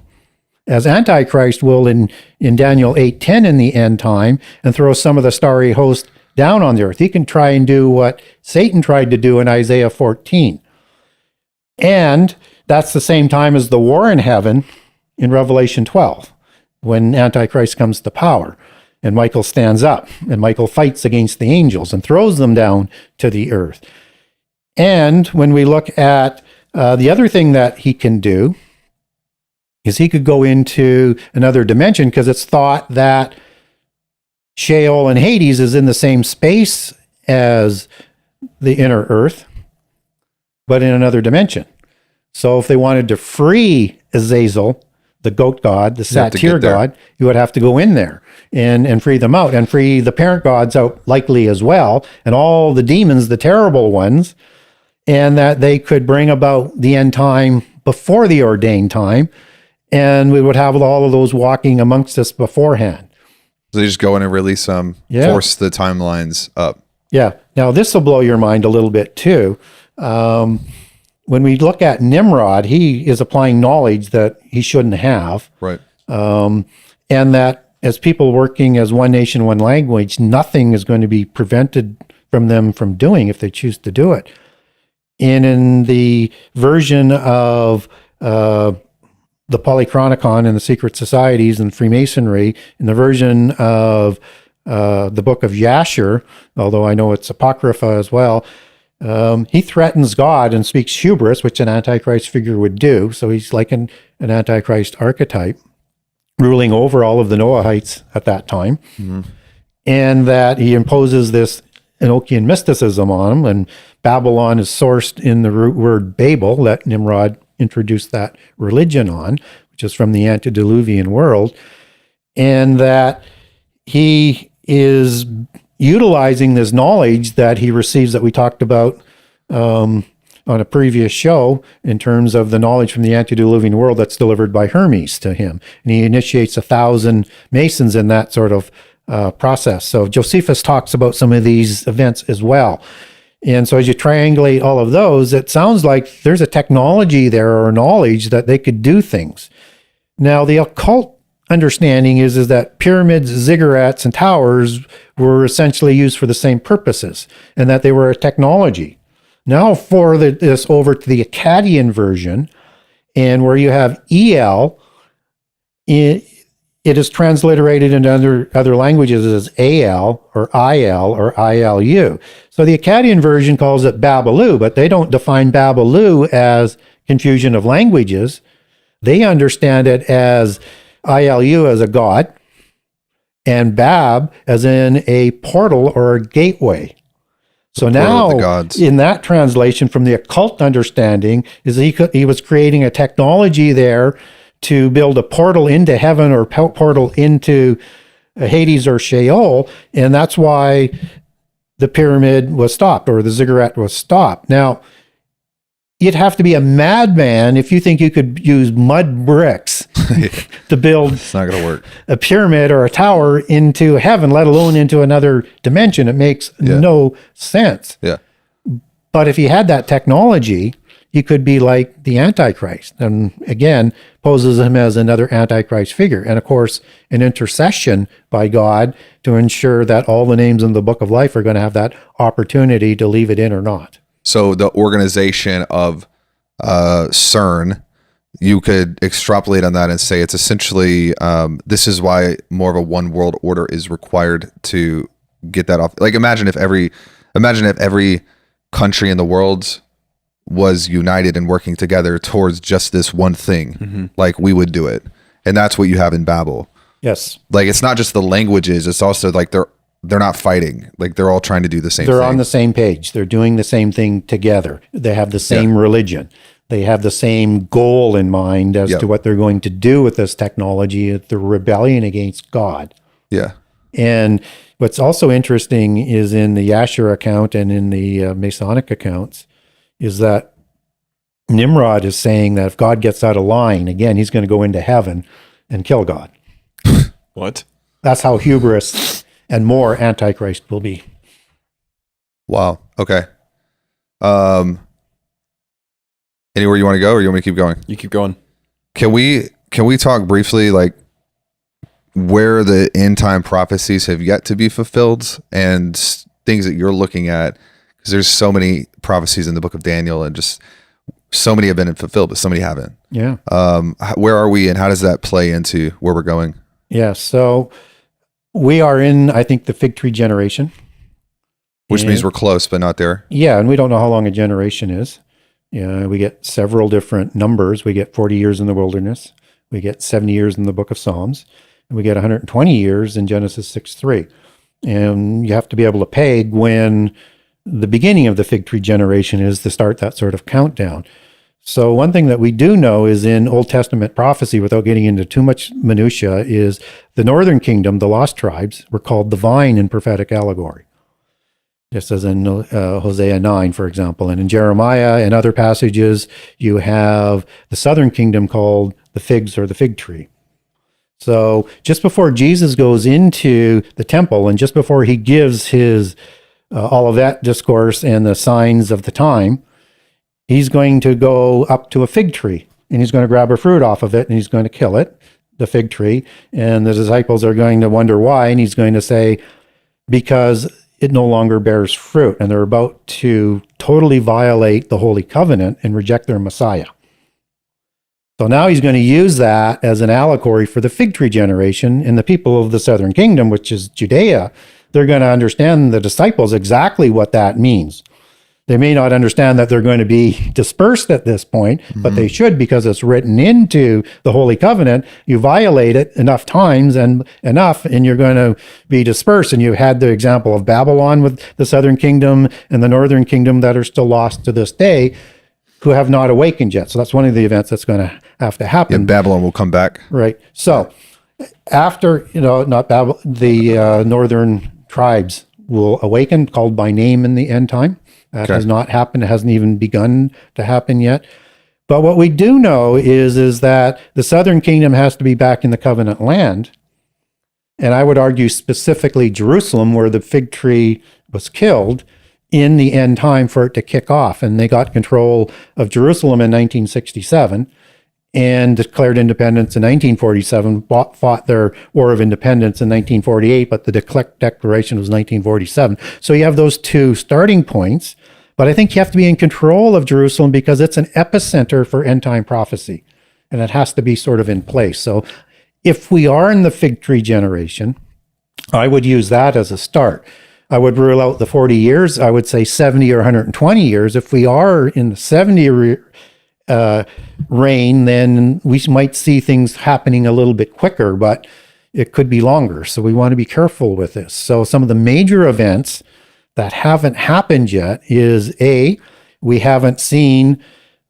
S3: as Antichrist will in Daniel 8:10 in the end time, and throw some of the starry host down on the earth. He can try and do what Satan tried to do in Isaiah 14. And that's the same time as the war in heaven in Revelation 12, when Antichrist comes to power. And Michael stands up, and Michael fights against the angels and throws them down to the earth. And when we look at the other thing that he can do, is he could go into another dimension, because it's thought that Sheol and Hades is in the same space as the inner earth, but in another dimension. So if they wanted to free Azazel, the goat god, the satyr god, you would have to go in there and free them out, and free the parent gods out likely as well, and all the demons, the terrible ones, and that they could bring about the end time before the ordained time, and we would have all of those walking amongst us beforehand.
S1: So they just go in and release them, force the timelines up.
S3: Yeah. Now, this will blow your mind a little bit too. When we look at Nimrod, he is applying knowledge that he shouldn't have.
S1: Right.
S3: And that as people working as one nation, one language, nothing is going to be prevented from them from doing if they choose to do it. And in the version of the Polychronicon and the secret societies and Freemasonry, in the version of the book of Yasher, although I know it's Apocrypha as well, he threatens God and speaks hubris, which an Antichrist figure would do. So he's like an Antichrist archetype, ruling over all of the Noahites at that time. Mm-hmm. And that he imposes this Enochian mysticism on them, and Babylon is sourced in the root word Babel that Nimrod introduced that religion on, which is from the antediluvian world, and that he is utilizing this knowledge that he receives that we talked about on a previous show in terms of the knowledge from the antediluvian world that's delivered by Hermes to him. And he initiates 1,000 Masons in that sort of process. So Josephus talks about some of these events as well. And so as you triangulate all of those, it sounds like there's a technology there or knowledge that they could do things. Now, the occult understanding is that pyramids, ziggurats, and towers were essentially used for the same purposes, and that they were a technology. Now for this over to the Akkadian version, and where you have El, it is transliterated into other languages as Al or Il or Ilu. So the Akkadian version calls it Babalu, but they don't define Babalu as confusion of languages. They understand it as Ilu as a god, and Bab as in a portal or a gateway. So now, in that translation from the occult understanding, is he was creating a technology there to build a portal into heaven or portal into Hades or Sheol, and that's why the pyramid was stopped or the ziggurat was stopped. Now, you'd have to be a madman if you think you could use mud bricks to build
S1: it's not going to work.
S3: A pyramid or a tower into heaven, let alone into another dimension. It makes no sense.
S1: Yeah.
S3: But if you had that technology, you could be like the Antichrist, and again, poses him as another Antichrist figure. And of course, an intercession by God to ensure that all the names in the book of life are going to have that opportunity to leave it in or not.
S1: So the organization of CERN, you could extrapolate on that and say it's essentially, this is why more of a one world order is required to get that off. Like imagine if every country in the world was united and working together towards just this one thing, like we would do it. And that's what you have in Babel.
S3: Yes.
S1: Like it's not just the languages, it's also like they're not fighting. Like they're all trying to do the same thing.
S3: They're on the same page. They're doing the same thing together. They have the same religion. They have the same goal in mind as to what they're going to do with this technology, the rebellion against God.
S1: Yeah.
S3: And what's also interesting is in the Yasher account and in the Masonic accounts is that Nimrod is saying that if God gets out of line, again, he's going to go into heaven and kill God.
S2: What?
S3: That's how hubris and more Antichrist will be.
S1: Wow. Okay. Um, Anywhere you want to go, or you want me to keep going?
S2: You keep going.
S1: Can we talk briefly, like, where the end time prophecies have yet to be fulfilled and things that you're looking at? Because there's so many prophecies in the book of Daniel, and just so many have been fulfilled, but so many haven't.
S3: Yeah.
S1: Where are we, and how does that play into where we're going?
S3: Yeah. So we are in, I think, the fig tree generation.
S1: Which means we're close, but not there.
S3: Yeah. And we don't know how long a generation is. Yeah. We get several different numbers. We get 40 years in the wilderness. We get 70 years in the book of Psalms. And we get 120 years in Genesis 6:3. And you have to be able to peg when the beginning of the fig tree generation is to start that sort of countdown. So one thing that we do know is in Old Testament prophecy, without getting into too much minutia, is the northern kingdom, the lost tribes, were called the vine in prophetic allegory. Just as in Hosea 9, for example. And in Jeremiah and other passages, you have the southern kingdom called the figs or the fig tree. So just before Jesus goes into the temple and just before he gives his Olivet discourse and the signs of the time, he's going to go up to a fig tree and he's going to grab a fruit off of it and he's going to kill it, the fig tree. And the disciples are going to wonder why. And he's going to say, because it no longer bears fruit. And they're about to totally violate the Holy Covenant and reject their Messiah. So now he's going to use that as an allegory for the fig tree generation, and the people of the southern kingdom, which is Judea, they're going to understand, the disciples, exactly what that means. They may not understand that they're going to be dispersed at this point, but they should, because it's written into the Holy Covenant. You violate it enough times and you're going to be dispersed. And you had the example of Babylon with the southern kingdom and the northern kingdom that are still lost to this day, who have not awakened yet. So that's one of the events that's going to have to happen.
S1: And Babylon will come back.
S3: Right. So after, not Babylon, the northern tribes will awaken, called by name in the end time. That has not happened. It hasn't even begun to happen yet. But what we do know is that the southern kingdom has to be back in the covenant land. And I would argue specifically Jerusalem, where the fig tree was killed, in the end time for it to kick off. And they got control of Jerusalem in 1967 and declared independence in 1947, fought their War of Independence in 1948, but the declaration was 1947. So you have those two starting points, but I think you have to be in control of Jerusalem because it's an epicenter for end time prophecy, and it has to be sort of in place. So if we are in the fig tree generation, I would use that as a start. I would rule out the 40 years. I would say 70 or 120 years. If we are in the 70 reign, then we might see things happening a little bit quicker, but it could be longer. So we want to be careful with this. So some of the major events that haven't happened yet is we haven't seen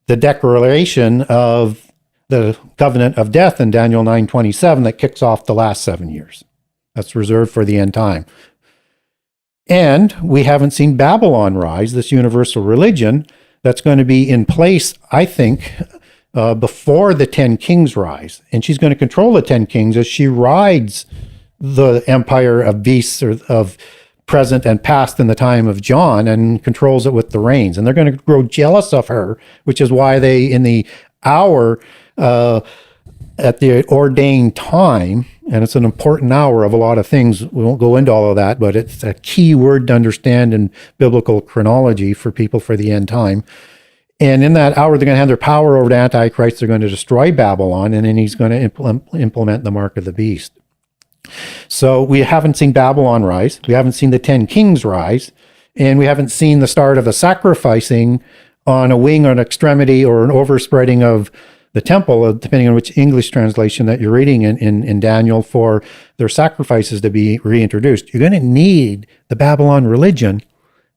S3: the declaration of the covenant of death in Daniel 9:27 that kicks off the last 7 years. That's reserved for the end time. And we haven't seen Babylon rise, this universal religion that's going to be in place, I think, before the 10 kings rise. And she's going to control the 10 kings as she rides the empire of beasts, or of present and past in the time of John, and controls it with the reins. And they're going to grow jealous of her, which is why they, in the hour, at the ordained time, and it's an important hour of a lot of things. We won't go into all of that, but it's a key word to understand in biblical chronology for people for the end time. And in that hour, they're going to have their power over the Antichrist. They're going to destroy Babylon, and then he's going to implement the mark of the beast. So we haven't seen Babylon rise. We haven't seen the 10 kings rise. And we haven't seen the start of the sacrificing on a wing or an extremity or an overspreading of the temple, depending on which English translation that you're reading in Daniel, for their sacrifices to be reintroduced. You're going to need the Babylon religion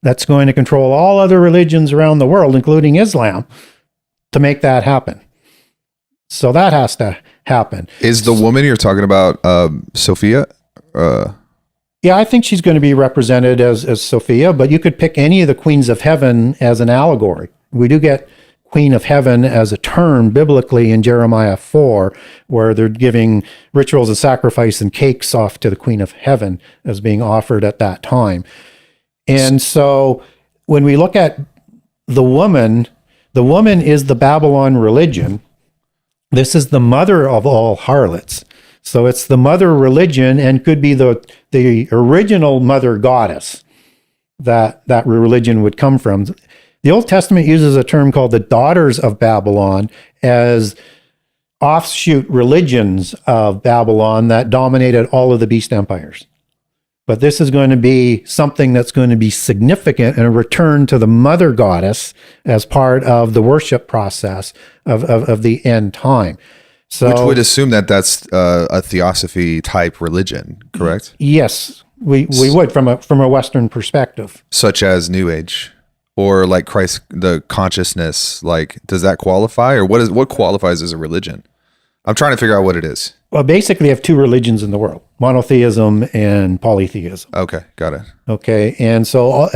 S3: that's going to control all other religions around the world, including Islam, to make that happen. So that has to happen.
S1: Is the woman you're talking about Sophia?
S3: Yeah, I think she's going to be represented as Sophia, but you could pick any of the queens of heaven as an allegory. We do get Queen of Heaven as a term biblically in Jeremiah 4, where they're giving rituals of sacrifice and cakes off to the Queen of Heaven as being offered at that time. And so when we look at the woman is the Babylon religion. This is the mother of all harlots. So it's the mother religion and could be the original mother goddess that religion would come from. The Old Testament uses a term called the daughters of Babylon as offshoot religions of Babylon that dominated all of the beast empires. But this is going to be something that's going to be significant and a return to the mother goddess as part of the worship process of the end time. So,
S1: which would assume that that's a theosophy type religion, correct?
S3: Yes, we would from a Western perspective.
S1: Such as New Age or like Christ, the consciousness, like does that qualify or what qualifies as a religion? I'm trying to figure out what it is.
S3: Well, basically, you have two religions in the world, monotheism and polytheism.
S1: Okay, got it.
S3: Okay, and so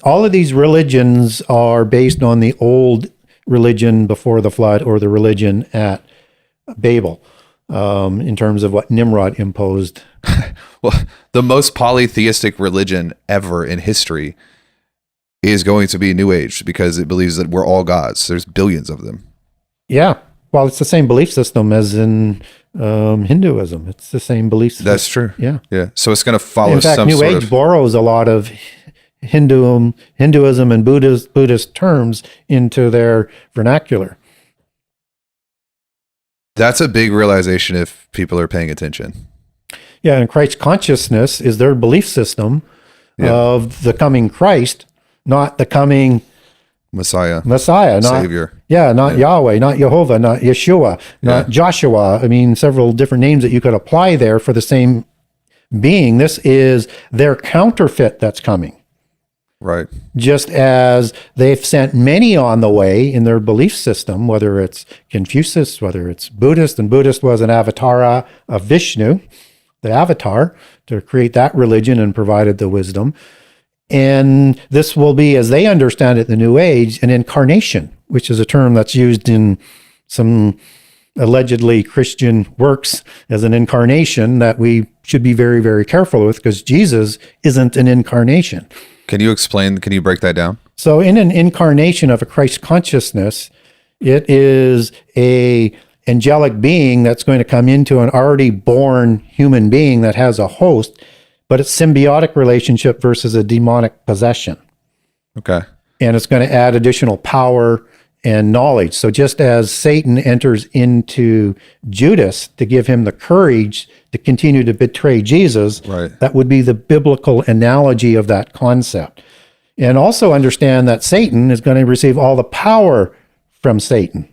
S3: all of these religions are based on the old religion before the flood or the religion at Babel, in terms of what Nimrod imposed.
S1: Well, the most polytheistic religion ever in history is going to be New Age because it believes that we're all gods. There's billions of them.
S3: Yeah. Well, it's the same belief system as in Hinduism. It's the same belief system.
S1: That's true.
S3: Yeah.
S1: Yeah. So it's going to follow
S3: in fact,
S1: some
S3: New
S1: sort
S3: Age
S1: of...
S3: borrows a lot of Hinduism and Buddhist terms into their vernacular.
S1: That's a big realization if people are paying attention.
S3: Yeah, and Christ consciousness is their belief system of the coming Christ, not the coming
S1: Messiah,
S3: not
S1: Savior.
S3: Yeah, not Yahweh, not Jehovah, not Yeshua, not Joshua. I mean, several different names that you could apply there for the same being. This is their counterfeit that's coming.
S1: Right.
S3: Just as they've sent many on the way in their belief system, whether it's Confucius, whether it's Buddhist, and Buddhist was an avatar of Vishnu, the avatar, to create that religion and provided the wisdom. And this will be, as they understand it, the New Age, an incarnation, which is a term that's used in some allegedly Christian works as an incarnation that we should be very, very careful with because Jesus isn't an incarnation.
S1: Can you break that down?
S3: So in an incarnation of a Christ consciousness, it is a angelic being that's going to come into an already born human being that has a host, but it's symbiotic relationship versus a demonic possession.
S1: Okay.
S3: And it's going to add additional power and knowledge. So just as Satan enters into Judas to give him the courage to continue to betray Jesus,
S1: right,
S3: that would be the biblical analogy of that concept. And also understand that Satan is going to receive all the power from Satan.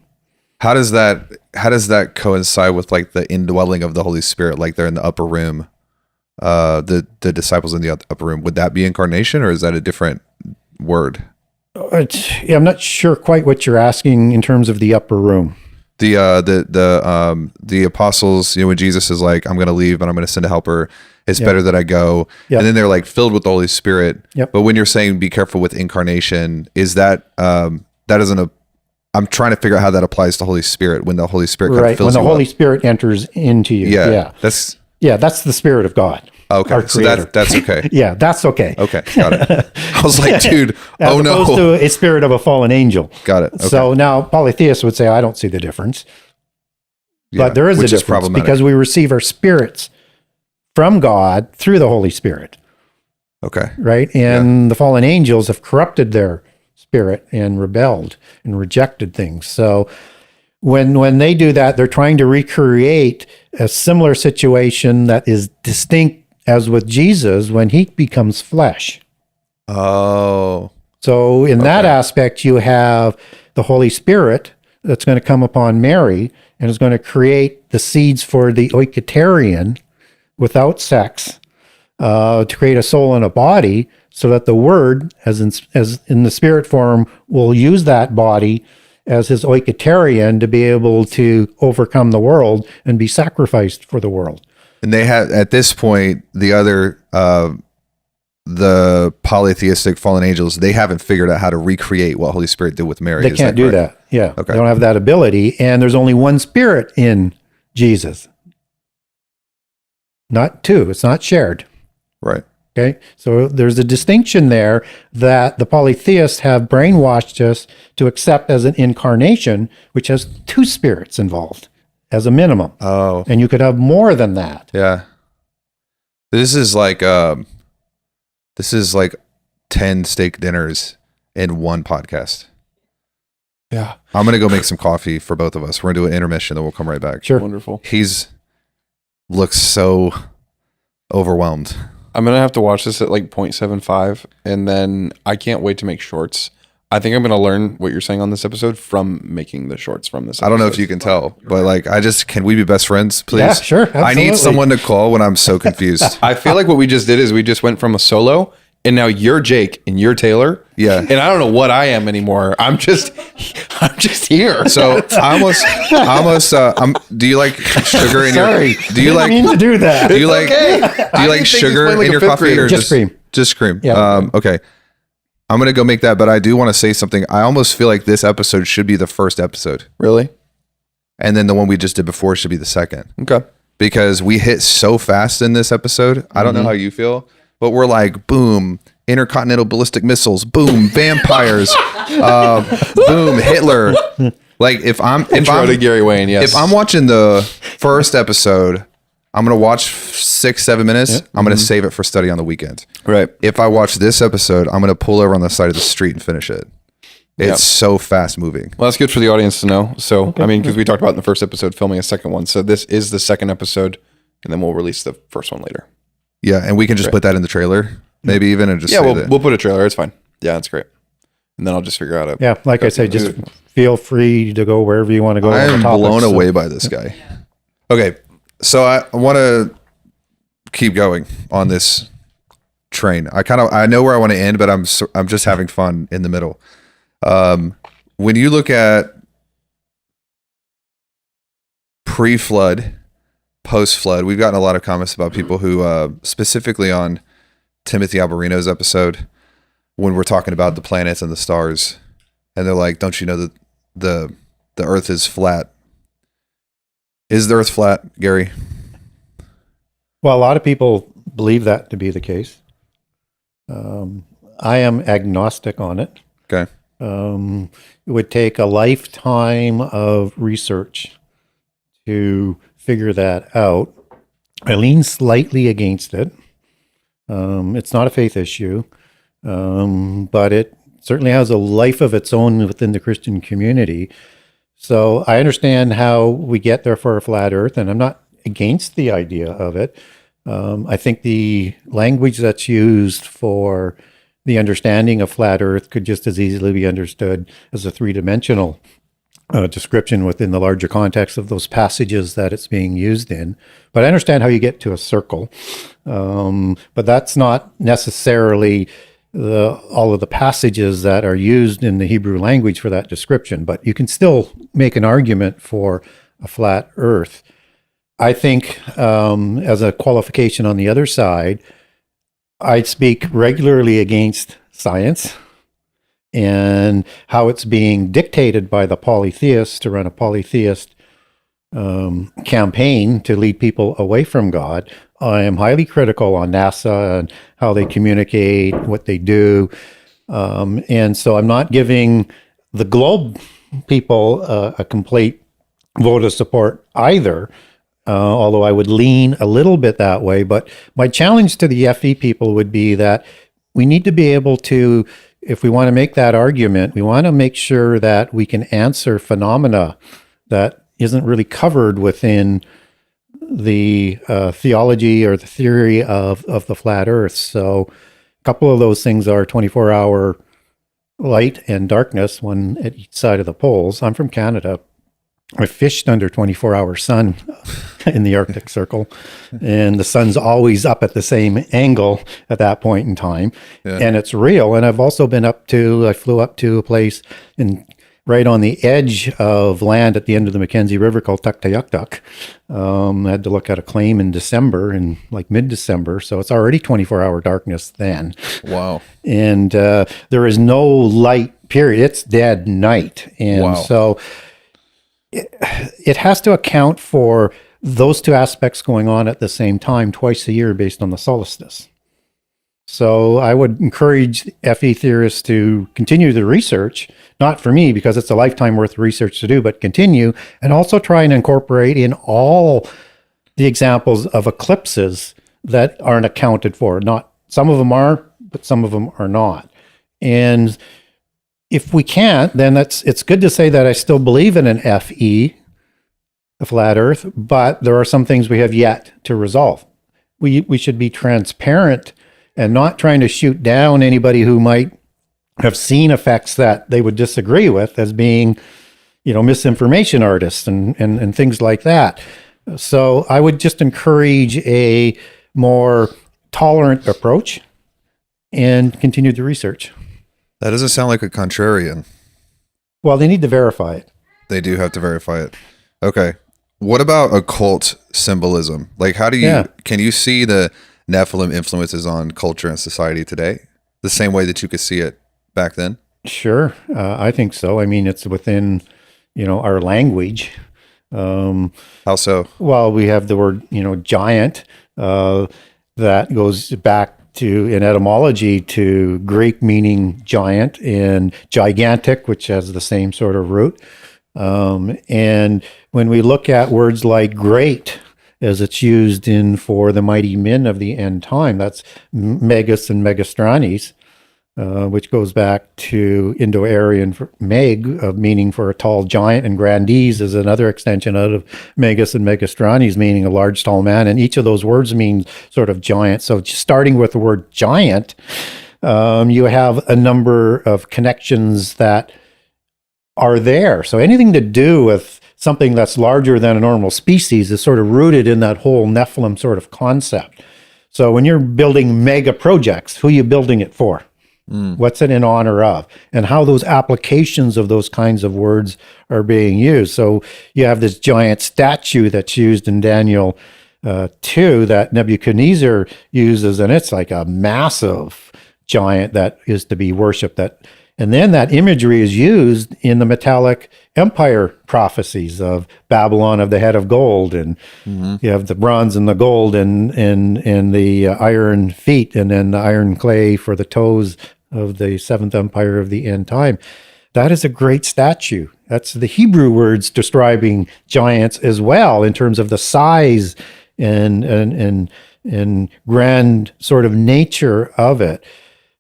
S1: How does that coincide with like the indwelling of the Holy Spirit, like they're in the upper room? The disciples in the upper room, would that be incarnation or is that a different word?
S3: I'm not sure quite what you're asking in terms of the upper room.
S1: The apostles, when Jesus is like, I'm going to leave, but I'm going to send a helper. It's better that I go.
S3: Yep.
S1: And then they're like filled with the Holy Spirit.
S3: Yep.
S1: But when you're saying be careful with incarnation, is that, that isn't a, I'm trying to figure out how that applies to Holy Spirit when the Holy Spirit kind of fills
S3: when the
S1: you
S3: Holy
S1: up.
S3: Spirit enters into you.
S1: Yeah.
S3: That's the Spirit of God.
S1: Okay. So that's okay.
S3: Yeah, that's okay.
S1: Okay. Got it. I was like, dude,
S3: As opposed to a spirit of a fallen angel.
S1: Got it. Okay.
S3: So now polytheists would say, I don't see the difference.
S1: Yeah,
S3: but there is a difference because we receive our spirits from God through the Holy Spirit.
S1: Okay.
S3: Right? And the fallen angels have corrupted their spirit and rebelled and rejected things. So when they do that, they're trying to recreate a similar situation that is distinct as with Jesus when he becomes flesh.
S1: Oh.
S3: So in that aspect, you have the Holy Spirit that's going to come upon Mary and is going to create the seeds for the oiketerion without sex to create a soul and a body so that the Word, as in the spirit form, will use that body as his oiketerion to be able to overcome the world and be sacrificed for the world.
S1: And they have, at this point, the other, the polytheistic fallen angels, they haven't figured out how to recreate what Holy Spirit did with Mary.
S3: They can't do that. Yeah.
S1: Okay.
S3: They don't have that ability. And there's only one Spirit in Jesus. Not two. It's not shared.
S1: Right.
S3: Okay, so there's a distinction there that the polytheists have brainwashed us to accept as an incarnation, which has two spirits involved as a minimum.
S1: Oh,
S3: And you could have more than that.
S1: yeah. This is like 10 steak dinners in one podcast.
S2: Yeah.
S1: I'm gonna go make some coffee for both of us. We're gonna do an intermission, then we'll come right back.
S3: Sure.
S2: Wonderful.
S1: He's looks so overwhelmed.
S2: I'm going to have to watch this at like 0.75, and then I can't wait to make shorts. I think I'm going to learn what you're saying on this episode from making the shorts from this episode.
S1: I don't know if you can tell, but like, can we be best friends, please?
S3: Yeah, sure,
S1: I need
S3: absolutely.
S1: someone to call when I'm so confused.
S2: I feel like what we just did is we just went from a solo, and now you're Jake and you're Taylor.
S1: Yeah.
S2: And I don't know what I am anymore. I'm just here.
S1: So do you like sugar in
S3: Sorry.
S1: your, do you
S3: Didn't mean to
S1: like,
S3: do that.
S1: do you like,
S2: okay.
S1: do
S2: I
S1: you
S2: didn't
S1: like
S2: think this
S1: sugar
S2: went like
S1: in
S2: a
S1: your
S2: fifth
S1: coffee
S2: grader.
S1: or
S3: Just cream.
S1: Just cream.
S3: Yeah.
S1: Okay. I'm going to go make that, but I do want to say something. I almost feel like this episode should be the first episode.
S2: Really?
S1: And then the one we just did before should be the second.
S2: Okay.
S1: Because we hit so fast in this episode. I don't know how you feel, but we're like, boom, intercontinental ballistic missiles, boom, vampires, boom, Hitler. Like
S2: Intro to Gary Wayne, yes.
S1: if I'm watching the first episode, I'm gonna watch 6-7 minutes. I'm gonna save it for study on the weekend.
S2: Right.
S1: If I watch this episode, I'm gonna pull over on the side of the street and finish it. It's
S2: Yep.
S1: so fast moving.
S2: Well, that's good for the audience to know. So, I mean, because we talked about in the first episode filming a second one. So this is the second episode, and then we'll release the first one later.
S1: Yeah, and we can just put that in the trailer, maybe even, and just
S2: Yeah,
S1: say
S2: we'll,
S1: that.
S2: we'll put a trailer. It's fine. Yeah, that's great. And then I'll just figure out a.
S3: Yeah, like I say, just feel free to go wherever you want to go.
S1: I
S3: on the
S1: am
S3: topics,
S1: blown
S3: so-
S1: away by this guy. Okay, so I want to keep going on this train. I know where I want to end, but I'm just having fun in the middle. When you look at pre-flood, post-flood, we've gotten a lot of comments about people who, specifically on Timothy Alberino's episode, when we're talking about the planets and the stars, and they're like, "Don't you know that the Earth is flat?" Is the Earth flat, Gary?
S3: Well, a lot of people believe that to be the case. I am agnostic on it.
S1: Okay.
S3: It would take a lifetime of research to figure that out. I lean slightly against it. It's not a faith issue, but it certainly has a life of its own within the Christian community. So I understand how we get there for a flat earth, and I'm not against the idea of it. I think the language that's used for the understanding of flat earth could just as easily be understood as a three-dimensional description within the larger context of those passages that it's being used in. But I understand how you get to a circle. But that's not necessarily all of the passages that are used in the Hebrew language for that description. But you can still make an argument for a flat earth. I think as a qualification on the other side, I speak regularly against science and how it's being dictated by the polytheists to run a polytheist campaign to lead people away from God. I am highly critical on NASA and how they communicate, what they do. And so I'm not giving the globe people a complete vote of support either. Although I would lean a little bit that way. But my challenge to the FE people would be that we need to be able to, if we want to make that argument, we want to make sure that we can answer phenomena that isn't really covered within the theology or the theory of the flat earth. So a couple of those things are 24-hour light and darkness, one at each side of the poles. I'm from Canada. I fished under 24-hour sun in the Arctic Circle, and the sun's always up at the same angle at that point in time.
S1: Yeah.
S3: And it's real. And I've also been I flew up to a place right on the edge of land at the end of the Mackenzie River called Tuktoyaktuk. I had to look at a claim in December, in like mid-December. So it's already 24-hour darkness then.
S1: Wow.
S3: And there is no light, period. It's dead night. And
S1: Wow.
S3: so it has to account for those two aspects going on at the same time twice a year based on the solstice. So I would encourage FE theorists to continue the research, not for me because it's a lifetime worth of research to do, but continue and also try and incorporate in all the examples of eclipses that aren't accounted for. Not some of them are, but some of them are not. And if we can't, then it's good to say that I still believe in an FE, a flat Earth, but there are some things we have yet to resolve. We should be transparent and not trying to shoot down anybody who might have seen effects that they would disagree with as being, misinformation artists and things like that. So I would just encourage a more tolerant approach and continue the research.
S1: That doesn't sound like a contrarian.
S3: Well, they need to verify it.
S1: They do have to verify it. Okay. What about occult symbolism? Like, can you see the Nephilim influences on culture and society today the same way that you could see it back then?
S3: Sure. I think so. I mean, it's within, our language.
S1: How so?
S3: Well, we have the word, giant, that goes back to, in etymology, to Greek meaning giant, and gigantic, which has the same sort of root. And when we look at words like great, as it's used for the mighty men of the end time, that's megas and megastranes, which goes back to Indo-Aryan meg, meaning for a tall giant, and grandees is another extension out of megas and megastranes, meaning a large tall man. And each of those words means sort of giant. So just starting with the word giant, you have a number of connections that are there. So anything to do with something that's larger than a normal species is sort of rooted in that whole Nephilim sort of concept. So when you're building mega projects, who are you building it for? What's it in honor of? And how those applications of those kinds of words are being used. So you have this giant statue that's used in Daniel 2 that Nebuchadnezzar uses, and it's like a massive giant that is to be worshipped. And then that imagery is used in the metallic empire prophecies of Babylon of the head of gold. And you have the bronze and the gold and the iron feet, and then the iron clay for the toes of the seventh empire of the end time. That is a great statue. That's the Hebrew words describing giants as well in terms of the size and grand sort of nature of it.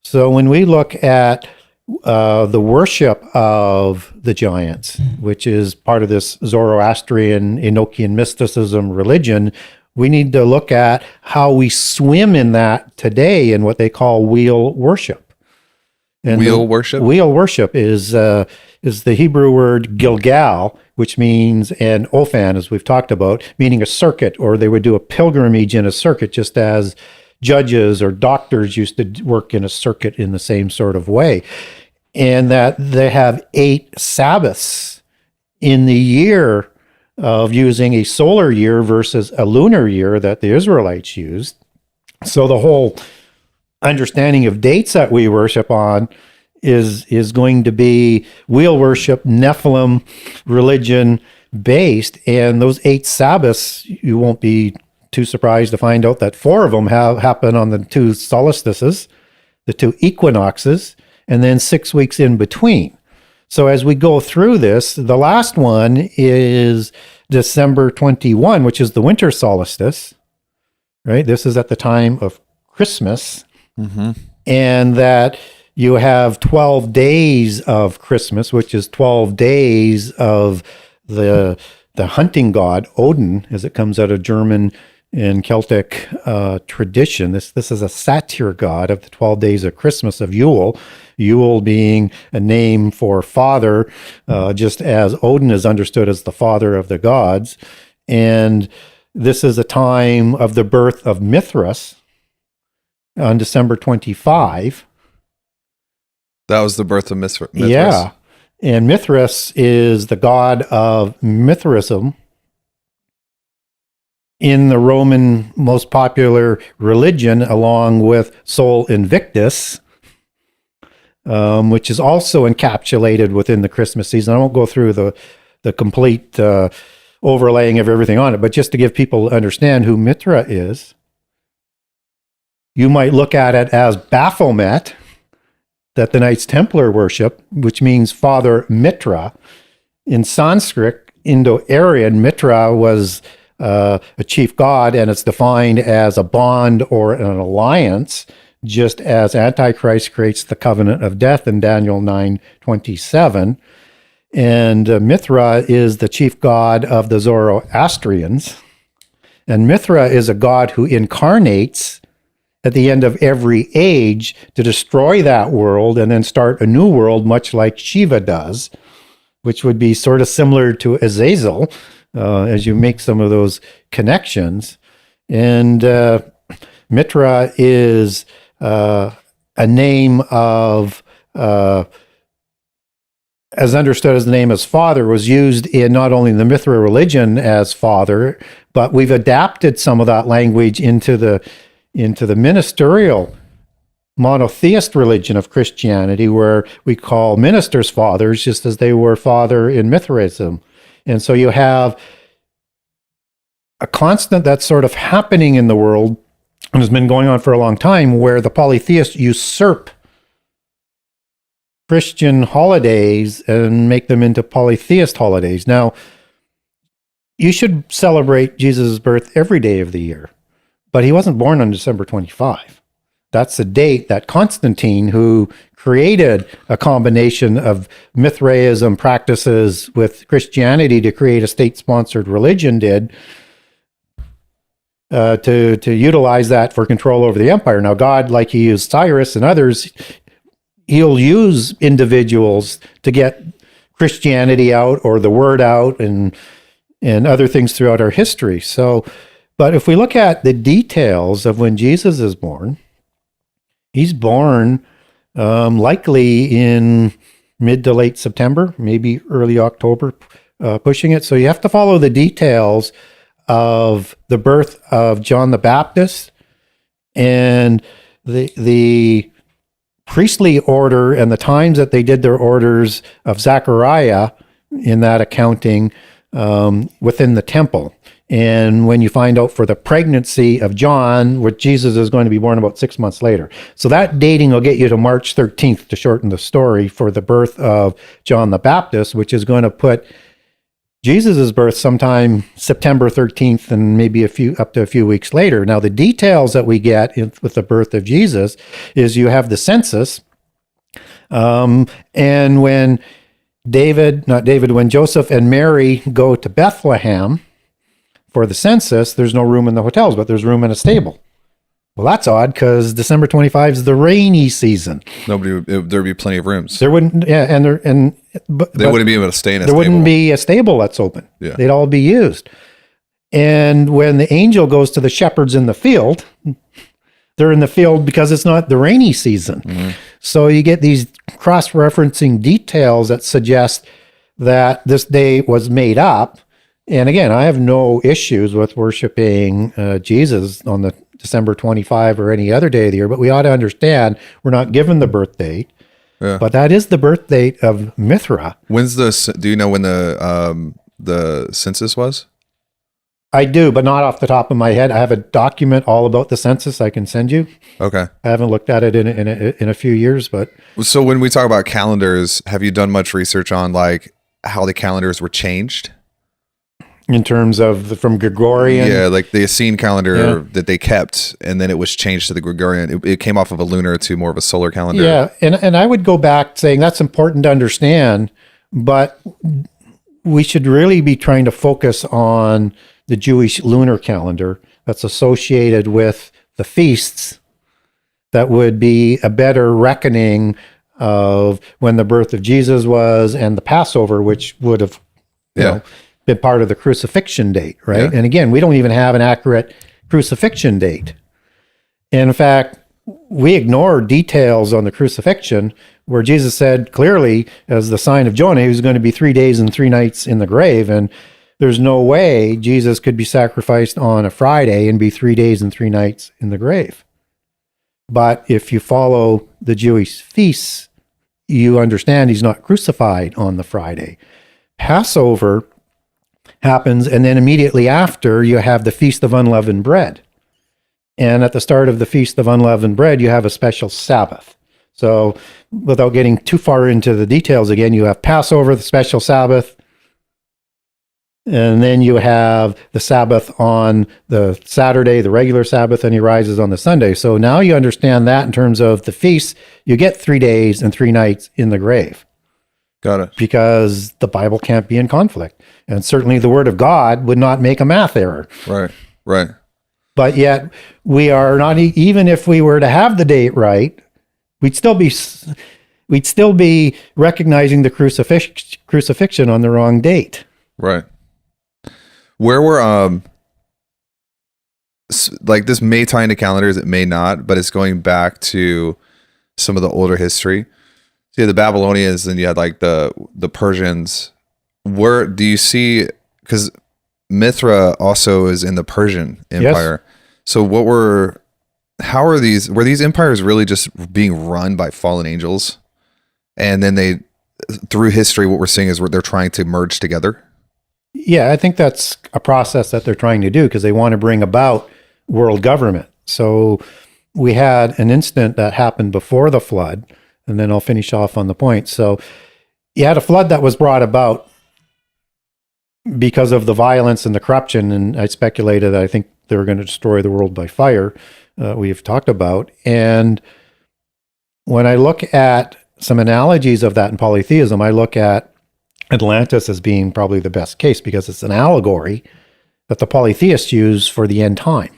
S3: So when we look at the worship of the giants, which is part of this Zoroastrian Enochian mysticism religion, we need to look at how we swim in that today in what they call wheel worship. And
S1: wheel worship?
S3: Wheel worship is the Hebrew word Gilgal, which means, and Ophan, as we've talked about, meaning a circuit, or they would do a pilgrimage in a circuit, just as judges or doctors used to work in a circuit in the same sort of way. And that they have 8 Sabbaths in the year of using a solar year versus a lunar year that the Israelites used. So the whole understanding of dates that we worship on is going to be wheel worship, Nephilim religion based. And those 8 Sabbaths, you won't be too surprised to find out that 4 of them happen on the 2 solstices, the 2 equinoxes, and then 6 weeks in between. So as we go through this, the last one is December 21, which is the winter solstice, right? This is at the time of Christmas. And that you have 12 days of Christmas, which is 12 days of the hunting god Odin, as it comes out of German and Celtic tradition. This is a satyr god of the 12 days of Christmas of Yule. Yule being a name for father, just as Odin is understood as the father of the gods. And this is a time of the birth of Mithras on December 25.
S1: That was the birth of Mithras.
S3: Yeah. And Mithras is the god of Mithraism in the Roman most popular religion, along with Sol Invictus, which is also encapsulated within the Christmas season. I won't go through the complete overlaying of everything on it, but just to give people to understand who Mithra is. You might look at it as Baphomet, that the Knights Templar worship, which means Father Mitra. In Sanskrit, Indo-Aryan, Mitra was a chief god, and it's defined as a bond or an alliance, just as Antichrist creates the covenant of death in Daniel 9:27. And Mithra is the chief god of the Zoroastrians. And Mithra is a god who incarnates at the end of every age to destroy that world and then start a new world, much like Shiva does, which would be sort of similar to Azazel, as you make some of those connections. And Mitra is a name of, as understood as the name as father, was used in not only the Mithra religion as father, but we've adapted some of that language into the ministerial monotheist religion of Christianity, where we call ministers fathers, just as they were father in Mithraism. And so you have a constant that's sort of happening in the world and has been going on for a long time, where the polytheists usurp Christian holidays and make them into polytheist holidays. Now, you should celebrate Jesus' birth every day of the year, but he wasn't born on December 25. That's the date that Constantine, who created a combination of Mithraism practices with Christianity to create a state-sponsored religion, did to utilize that for control over the empire. Now, God, like he used Cyrus and others, he'll use individuals to get Christianity out or the word out and other things throughout our history. So, but if we look at the details of when Jesus is born, he's born likely in mid to late September, maybe early October, pushing it. So you have to follow the details of the birth of John the Baptist and the priestly order and the times that they did their orders of Zechariah in that accounting within the temple. And when you find out for the pregnancy of John, where Jesus is going to be born about 6 months later. So that dating will get you to March 13th to shorten the story for the birth of John the Baptist, which is going to put Jesus' birth sometime September 13th and maybe up to a few weeks later. Now, the details that we get with the birth of Jesus is you have the census. And when when Joseph and Mary go to Bethlehem for the census, there's no room in the hotels, but there's room in a stable. Well, that's odd because December 25 is the rainy season.
S1: There'd be plenty of rooms.
S3: There wouldn't, yeah, but
S1: they wouldn't be able to stay in a
S3: there
S1: stable.
S3: wouldn't be a stable that's open.
S1: Yeah.
S3: They'd all be used. And when the angel goes to the shepherds in the field, they're in the field because it's not the rainy season. Mm-hmm. So you get these cross-referencing details that suggest that this day was made up. And again, I have no issues with worshiping Jesus on the December 25 or any other day of the year, but we ought to understand we're not given the birth date. Yeah. But that is the birth date of Mithra.
S1: Do you know when the census was?
S3: I do, but not off the top of my head. I have a document all about the census I can send you.
S1: Okay.
S3: I haven't looked at it in a few years, but.
S1: So when we talk about calendars, have you done much research on like how the calendars were changed?
S3: In terms of from Gregorian?
S1: Yeah, like the Essene calendar that they kept, and then it was changed to the Gregorian. It came off of a lunar to more of a solar calendar.
S3: Yeah, and I would go back saying that's important to understand, but we should really be trying to focus on the Jewish lunar calendar that's associated with the feasts that would be a better reckoning of when the birth of Jesus was and the Passover, which would have been part of the crucifixion date, right? Yeah. And again, we don't even have an accurate crucifixion date. And in fact, we ignore details on the crucifixion where Jesus said clearly, as the sign of Jonah, he was going to be 3 days and 3 nights in the grave. And there's no way Jesus could be sacrificed on a Friday and be 3 days and 3 nights in the grave. But if you follow the Jewish feasts, you understand he's not crucified on the Friday. Passover happens, and then immediately after, you have the Feast of Unleavened Bread. And at the start of the Feast of Unleavened Bread, you have a special Sabbath. So without getting too far into the details again, you have Passover, the special Sabbath, and then you have the Sabbath on the Saturday, the regular Sabbath, and he rises on the Sunday. So now you understand that in terms of the feasts, you get 3 days and 3 nights in the grave.
S1: Got it.
S3: Because the Bible can't be in conflict. And certainly the Word of God would not make a math error.
S1: Right. Right.
S3: But yet we are not, even if we were to have the date right, we'd still be recognizing the crucifixion on the wrong date.
S1: Right. Where were like this may tie into calendars, it may not, but it's going back to some of the older history. So you had the Babylonians, and you had like the Persians. Where do you see, because Mithra also is in the Persian Empire. Yes. So were these empires really just being run by fallen angels? And then through history, what we're seeing is they're trying to merge together.
S3: Yeah, I think that's a process that they're trying to do because they want to bring about world government. So we had an incident that happened before the flood, and then I'll finish off on the point. So you had a flood that was brought about because of the violence and the corruption, and I speculated that I think they were going to destroy the world by fire, we've talked about. And when I look at some analogies of that in polytheism, I look at Atlantis as being probably the best case because it's an allegory that the polytheists use for the end time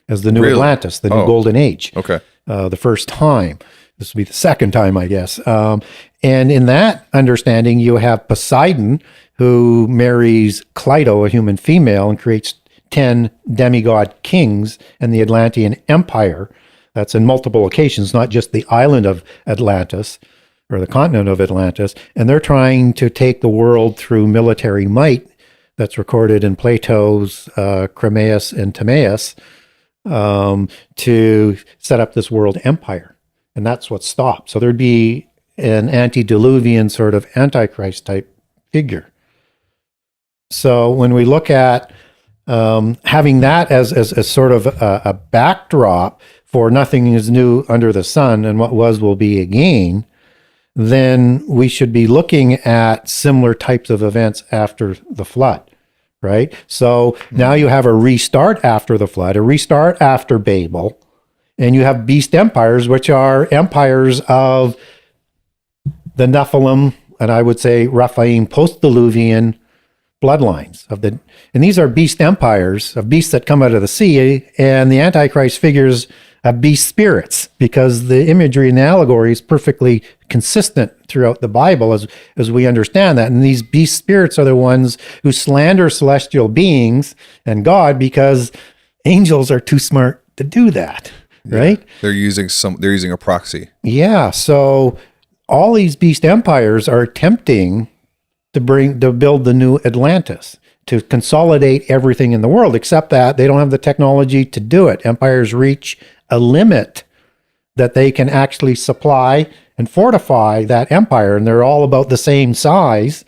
S3: as the new Atlantis, the new golden age.
S1: Okay.
S3: The first time. This will be the second time, I guess. And in that understanding, you have Poseidon, who marries Cleito, a human female, and creates 10 demigod kings in the Atlantean Empire. That's in multiple locations, not just the island of Atlantis or the continent of Atlantis. And they're trying to take the world through military might that's recorded in Plato's Cremaeus and Timaeus to set up this world empire. And that's what stopped. So there'd be an antediluvian sort of Antichrist type figure. So when we look at having that as sort of a backdrop for nothing is new under the sun and what was will be again, then we should be looking at similar types of events after the flood, right? So now you have a restart after the flood, a restart after Babel, and you have beast empires, which are empires of the Nephilim, and I would say Rephaim post-Diluvian bloodlines and these are beast empires of beasts that come out of the sea, and the Antichrist figures of beast spirits because the imagery and the allegory is perfectly consistent throughout the Bible as we understand that. And these beast spirits are the ones who slander celestial beings and God because angels are too smart to do that, right?
S1: Yeah, they're using a proxy.
S3: Yeah, so all these beast empires are attempting to build the new Atlantis, to consolidate everything in the world, except that they don't have the technology to do it. Empires reach a limit that they can actually supply and fortify that empire, and they're all about the same size,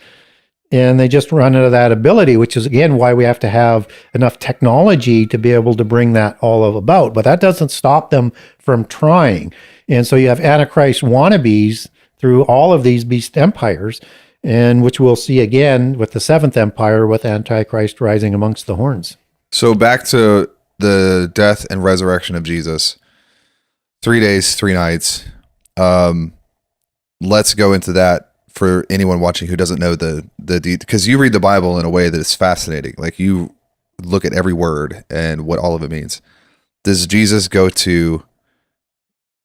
S3: and they just run out of that ability, which is, again, why we have to have enough technology to be able to bring that all about. But that doesn't stop them from trying. And so you have Antichrist wannabes through all of these beast empires, and which we'll see again with the seventh empire with Antichrist rising amongst the horns.
S1: So back to the death and resurrection of Jesus. 3 days, 3 nights. Let's go into that for anyone watching who doesn't know the because you read the Bible in a way that is fascinating. Like you look at every word and what all of it means. Does Jesus go to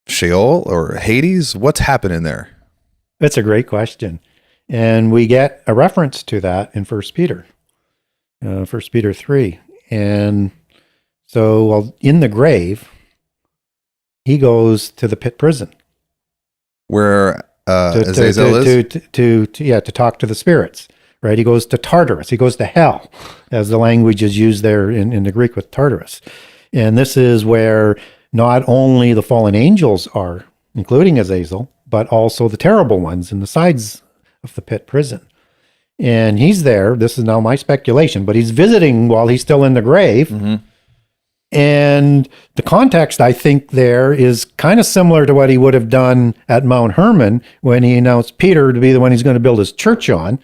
S1: Sheol or Hades? What's happening there?
S3: That's a great question. And we get a reference to that in 1 Peter, 1 Peter 3. And so in the grave, he goes to the pit prison.
S1: Where Azazel is?
S3: To talk to the spirits, right? He goes to Tartarus. He goes to hell, as the language is used there in the Greek with Tartarus. And this is where not only the fallen angels are, including Azazel, but also the terrible ones in the sides of the pit prison. And he's there. This is now my speculation, but he's visiting while he's still in the grave. Mm-hmm. And the context, I think, there is kind of similar to what he would have done at Mount Hermon when he announced Peter to be the one he's going to build his church on.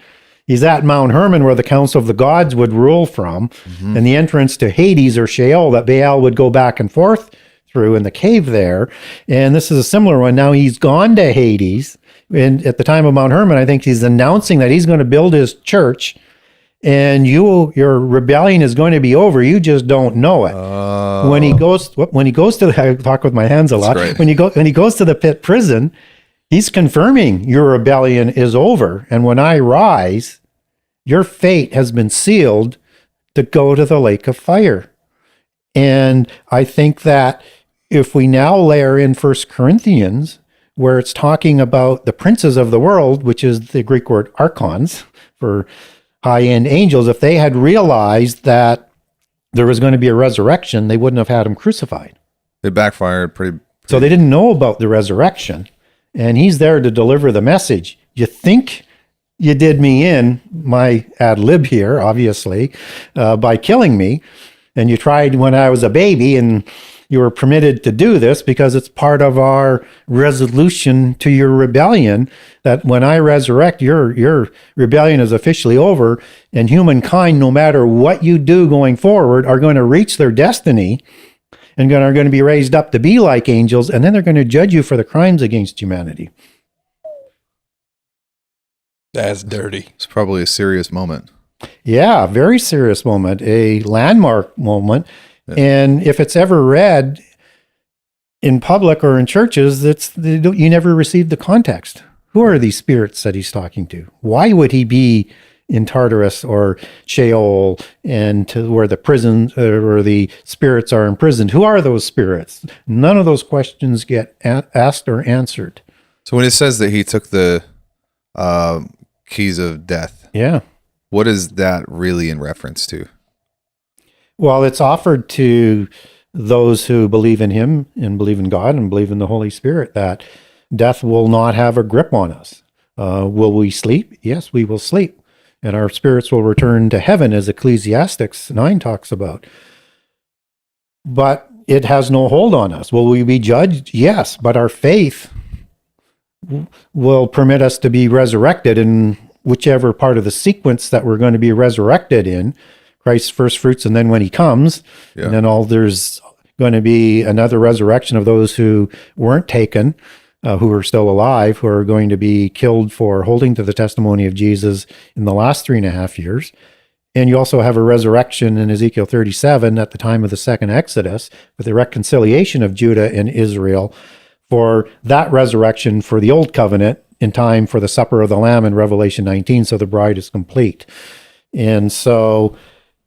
S3: He's at Mount Hermon where the council of the gods would rule from, and the entrance to Hades or Sheol that Baal would go back and forth through in the cave there. And this is a similar one. Now he's gone to Hades. And at the time of Mount Hermon, I think he's announcing that he's going to build his church, and your rebellion is going to be over. You just don't know it. When he goes to I talk with my hands a lot. When he goes to the pit prison, he's confirming your rebellion is over. And when I rise, your fate has been sealed to go to the lake of fire. And I think that if we now layer in 1 Corinthians, where it's talking about the princes of the world, which is the Greek word archons for high-end angels, if they had realized that there was going to be a resurrection, they wouldn't have had him crucified.
S1: It backfired pretty.
S3: So they didn't know about the resurrection, and he's there to deliver the message. You think you did me in, my ad lib here, obviously, by killing me, and you tried when I was a baby, and you were permitted to do this because it's part of our resolution to your rebellion, that when I resurrect, your rebellion is officially over, and humankind, no matter what you do going forward, are going to reach their destiny and are going to be raised up to be like angels, and then they're going to judge you for the crimes against humanity.
S2: That's dirty.
S1: It's probably a serious moment.
S3: Yeah, very serious moment, a landmark moment. Yeah. And if it's ever read in public or in churches, you never receive the context. Who are these spirits that he's talking to? Why would he be in Tartarus or Sheol and to where the prison or the spirits are imprisoned? Who are those spirits? None of those questions get asked or answered.
S1: So when it says that he took the keys of death,
S3: yeah,
S1: what is that really in reference to?
S3: Well, it's offered to those who believe in him and believe in God and believe in the Holy Spirit that death will not have a grip on us. Will we sleep? Yes, we will sleep. And our spirits will return to heaven, as Ecclesiastes 9 talks about. But it has no hold on us. Will we be judged? Yes, but our faith will permit us to be resurrected in whichever part of the sequence that we're going to be resurrected in. Christ's first fruits, and then when he comes, and then there's going to be another resurrection of those who weren't taken, who are still alive, who are going to be killed for holding to the testimony of Jesus in the last 3.5 years. And you also have a resurrection in Ezekiel 37 at the time of the second Exodus, with the reconciliation of Judah and Israel for that resurrection for the old covenant in time for the supper of the Lamb in Revelation 19, so the bride is complete. And so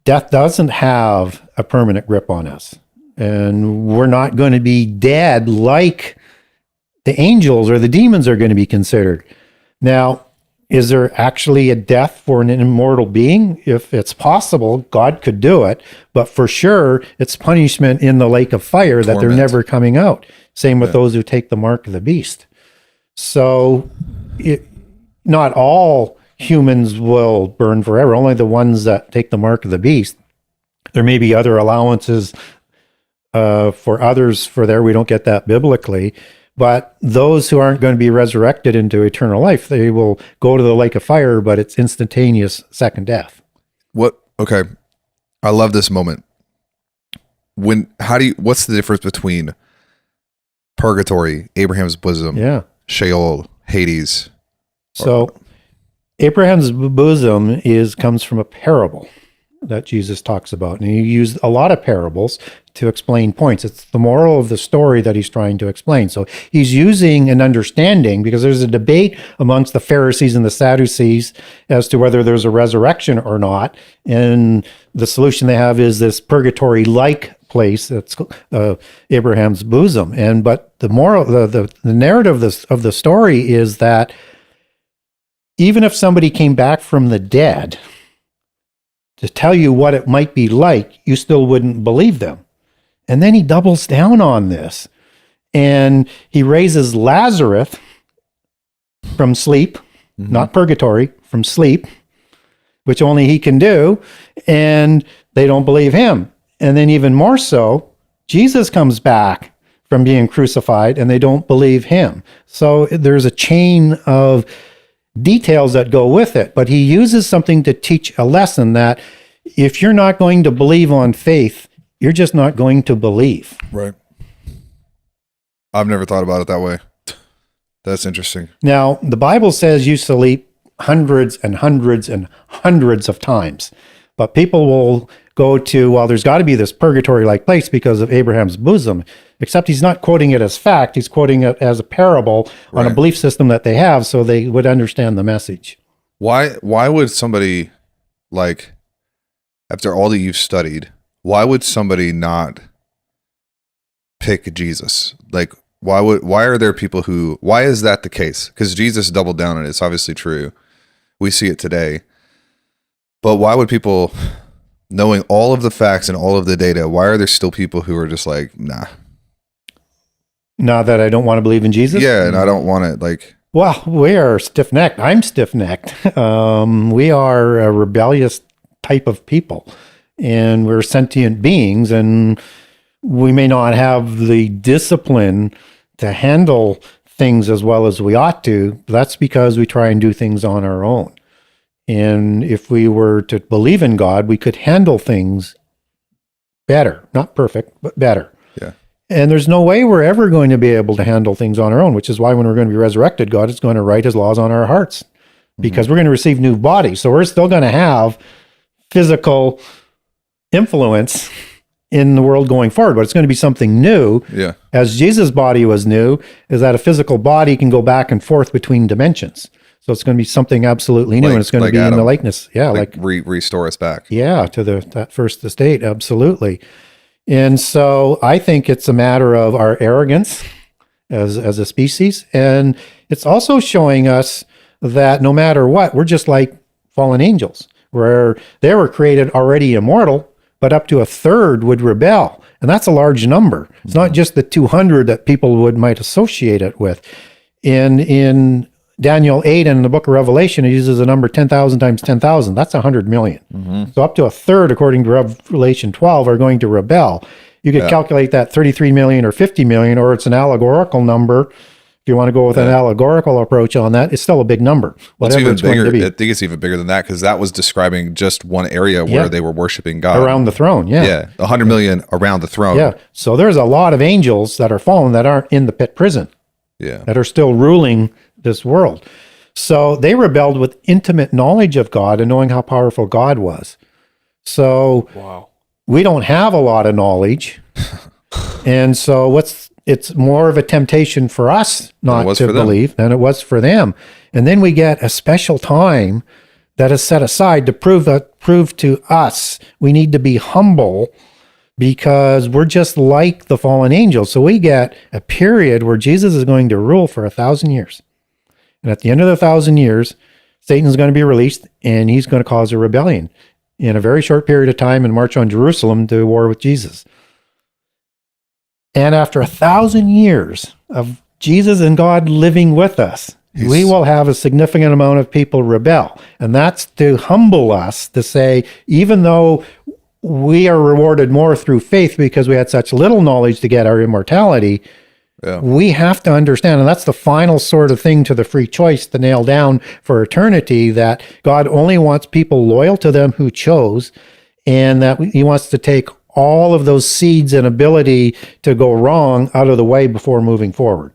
S3: death doesn't have a permanent grip on us, and we're not going to be dead like the angels or the demons are going to be considered. Now, is there actually a death for an immortal being? If it's possible, God could do it, but for sure, it's punishment in the lake of fire that they're never coming out. Same with those who take the mark of the beast. So, not all humans will burn forever, only the ones that take the mark of the beast. There may be other allowances for others for there. We don't get that biblically. But those who aren't going to be resurrected into eternal life, they will go to the lake of fire, but it's instantaneous second death.
S1: Okay. I love this moment. What's the difference between purgatory, Abraham's bosom, Sheol, Hades?
S3: So Abraham's bosom comes from a parable that Jesus talks about. And he used a lot of parables to explain points. It's the moral of the story that he's trying to explain. So he's using an understanding, because there's a debate amongst the Pharisees and the Sadducees as to whether there's a resurrection or not. And the solution they have is this purgatory-like place that's Abraham's bosom. But the moral, the narrative of the story is that even if somebody came back from the dead to tell you what it might be like, you still wouldn't believe them. And then he doubles down on this, and he raises Lazarus from sleep, not purgatory, from sleep, which only he can do, and they don't believe him. And then even more so, Jesus comes back from being crucified and they don't believe him. So there's a chain of details that go with it, but he uses something to teach a lesson that if you're not going to believe on faith, you're just not going to believe.
S1: Right. I've never thought about it that way. That's interesting.
S3: Now, the Bible says you sleep hundreds and hundreds and hundreds of times, but people will go to, well, there's got to be this purgatory-like place because of Abraham's bosom, except he's not quoting it as fact. He's quoting it as a parable on a belief system that they have so they would understand the message.
S1: Why would somebody, like, after all that you've studied, why would somebody not pick Jesus? Like, why are there people who, why is that the case? Because Jesus doubled down on it. It's obviously true. We see it today. But why would people, knowing all of the facts and all of the data, why are there still people who are just like, nah?
S3: Not that I don't want to believe in Jesus?
S1: Yeah, and I don't want it, like...
S3: Well, we are stiff-necked. I'm stiff-necked. We are a rebellious type of people, and we're sentient beings, and we may not have the discipline to handle things as well as we ought to. That's because we try and do things on our own. And if we were to believe in God, we could handle things better. Not perfect, but better.
S1: Yeah.
S3: And there's no way we're ever going to be able to handle things on our own, which is why when we're going to be resurrected, God is going to write his laws on our hearts because we're going to receive new bodies. So we're still going to have physical influence in the world going forward, but it's going to be something new.
S1: Yeah.
S3: As Jesus' body was new, is that a physical body can go back and forth between dimensions. So it's going to be something absolutely new, and it's going to be
S1: Adam,
S3: in the likeness. Yeah,
S1: restore us back.
S3: Yeah, to that first estate, absolutely. And so I think it's a matter of our arrogance as a species, and it's also showing us that no matter what, we're just like fallen angels, where they were created already immortal, but up to a third would rebel, and that's a large number. It's not just the 200 that people might associate it with. In Daniel 8 and in the book of Revelation, it uses the number 10,000 times 10,000. That's 100 million. So up to a third, according to Revelation 12, are going to rebel. You could calculate that 33 million or 50 million, or it's an allegorical number. If you want to go with an allegorical approach on that, it's still a big number. Whatever
S1: it's even bigger. I think it's even bigger than that because that was describing just one area where they were worshiping God.
S3: Around the throne,
S1: Yeah, 100 million around the throne.
S3: Yeah, so there's a lot of angels that are fallen that aren't in the pit prison.
S1: Yeah.
S3: That are still ruling this world. So they rebelled with intimate knowledge of God and knowing how powerful God was. So we don't have a lot of knowledge. And so it's more of a temptation for us not to believe than it was for them. And then we get a special time that is set aside to prove to us we need to be humble because we're just like the fallen angels. So we get a period where Jesus is going to rule for 1,000 years. And at the end of the 1,000 years, Satan's going to be released and he's going to cause a rebellion in a very short period of time and march on Jerusalem to war with Jesus. And after 1,000 years of Jesus and God living with us, we will have a significant amount of people rebel. And that's to humble us to say, even though we are rewarded more through faith because we had such little knowledge to get our immortality, we have to understand, and that's the final sort of thing to the free choice to nail down for eternity, that God only wants people loyal to them who chose, and that he wants to take all of those seeds and ability to go wrong out of the way before moving forward.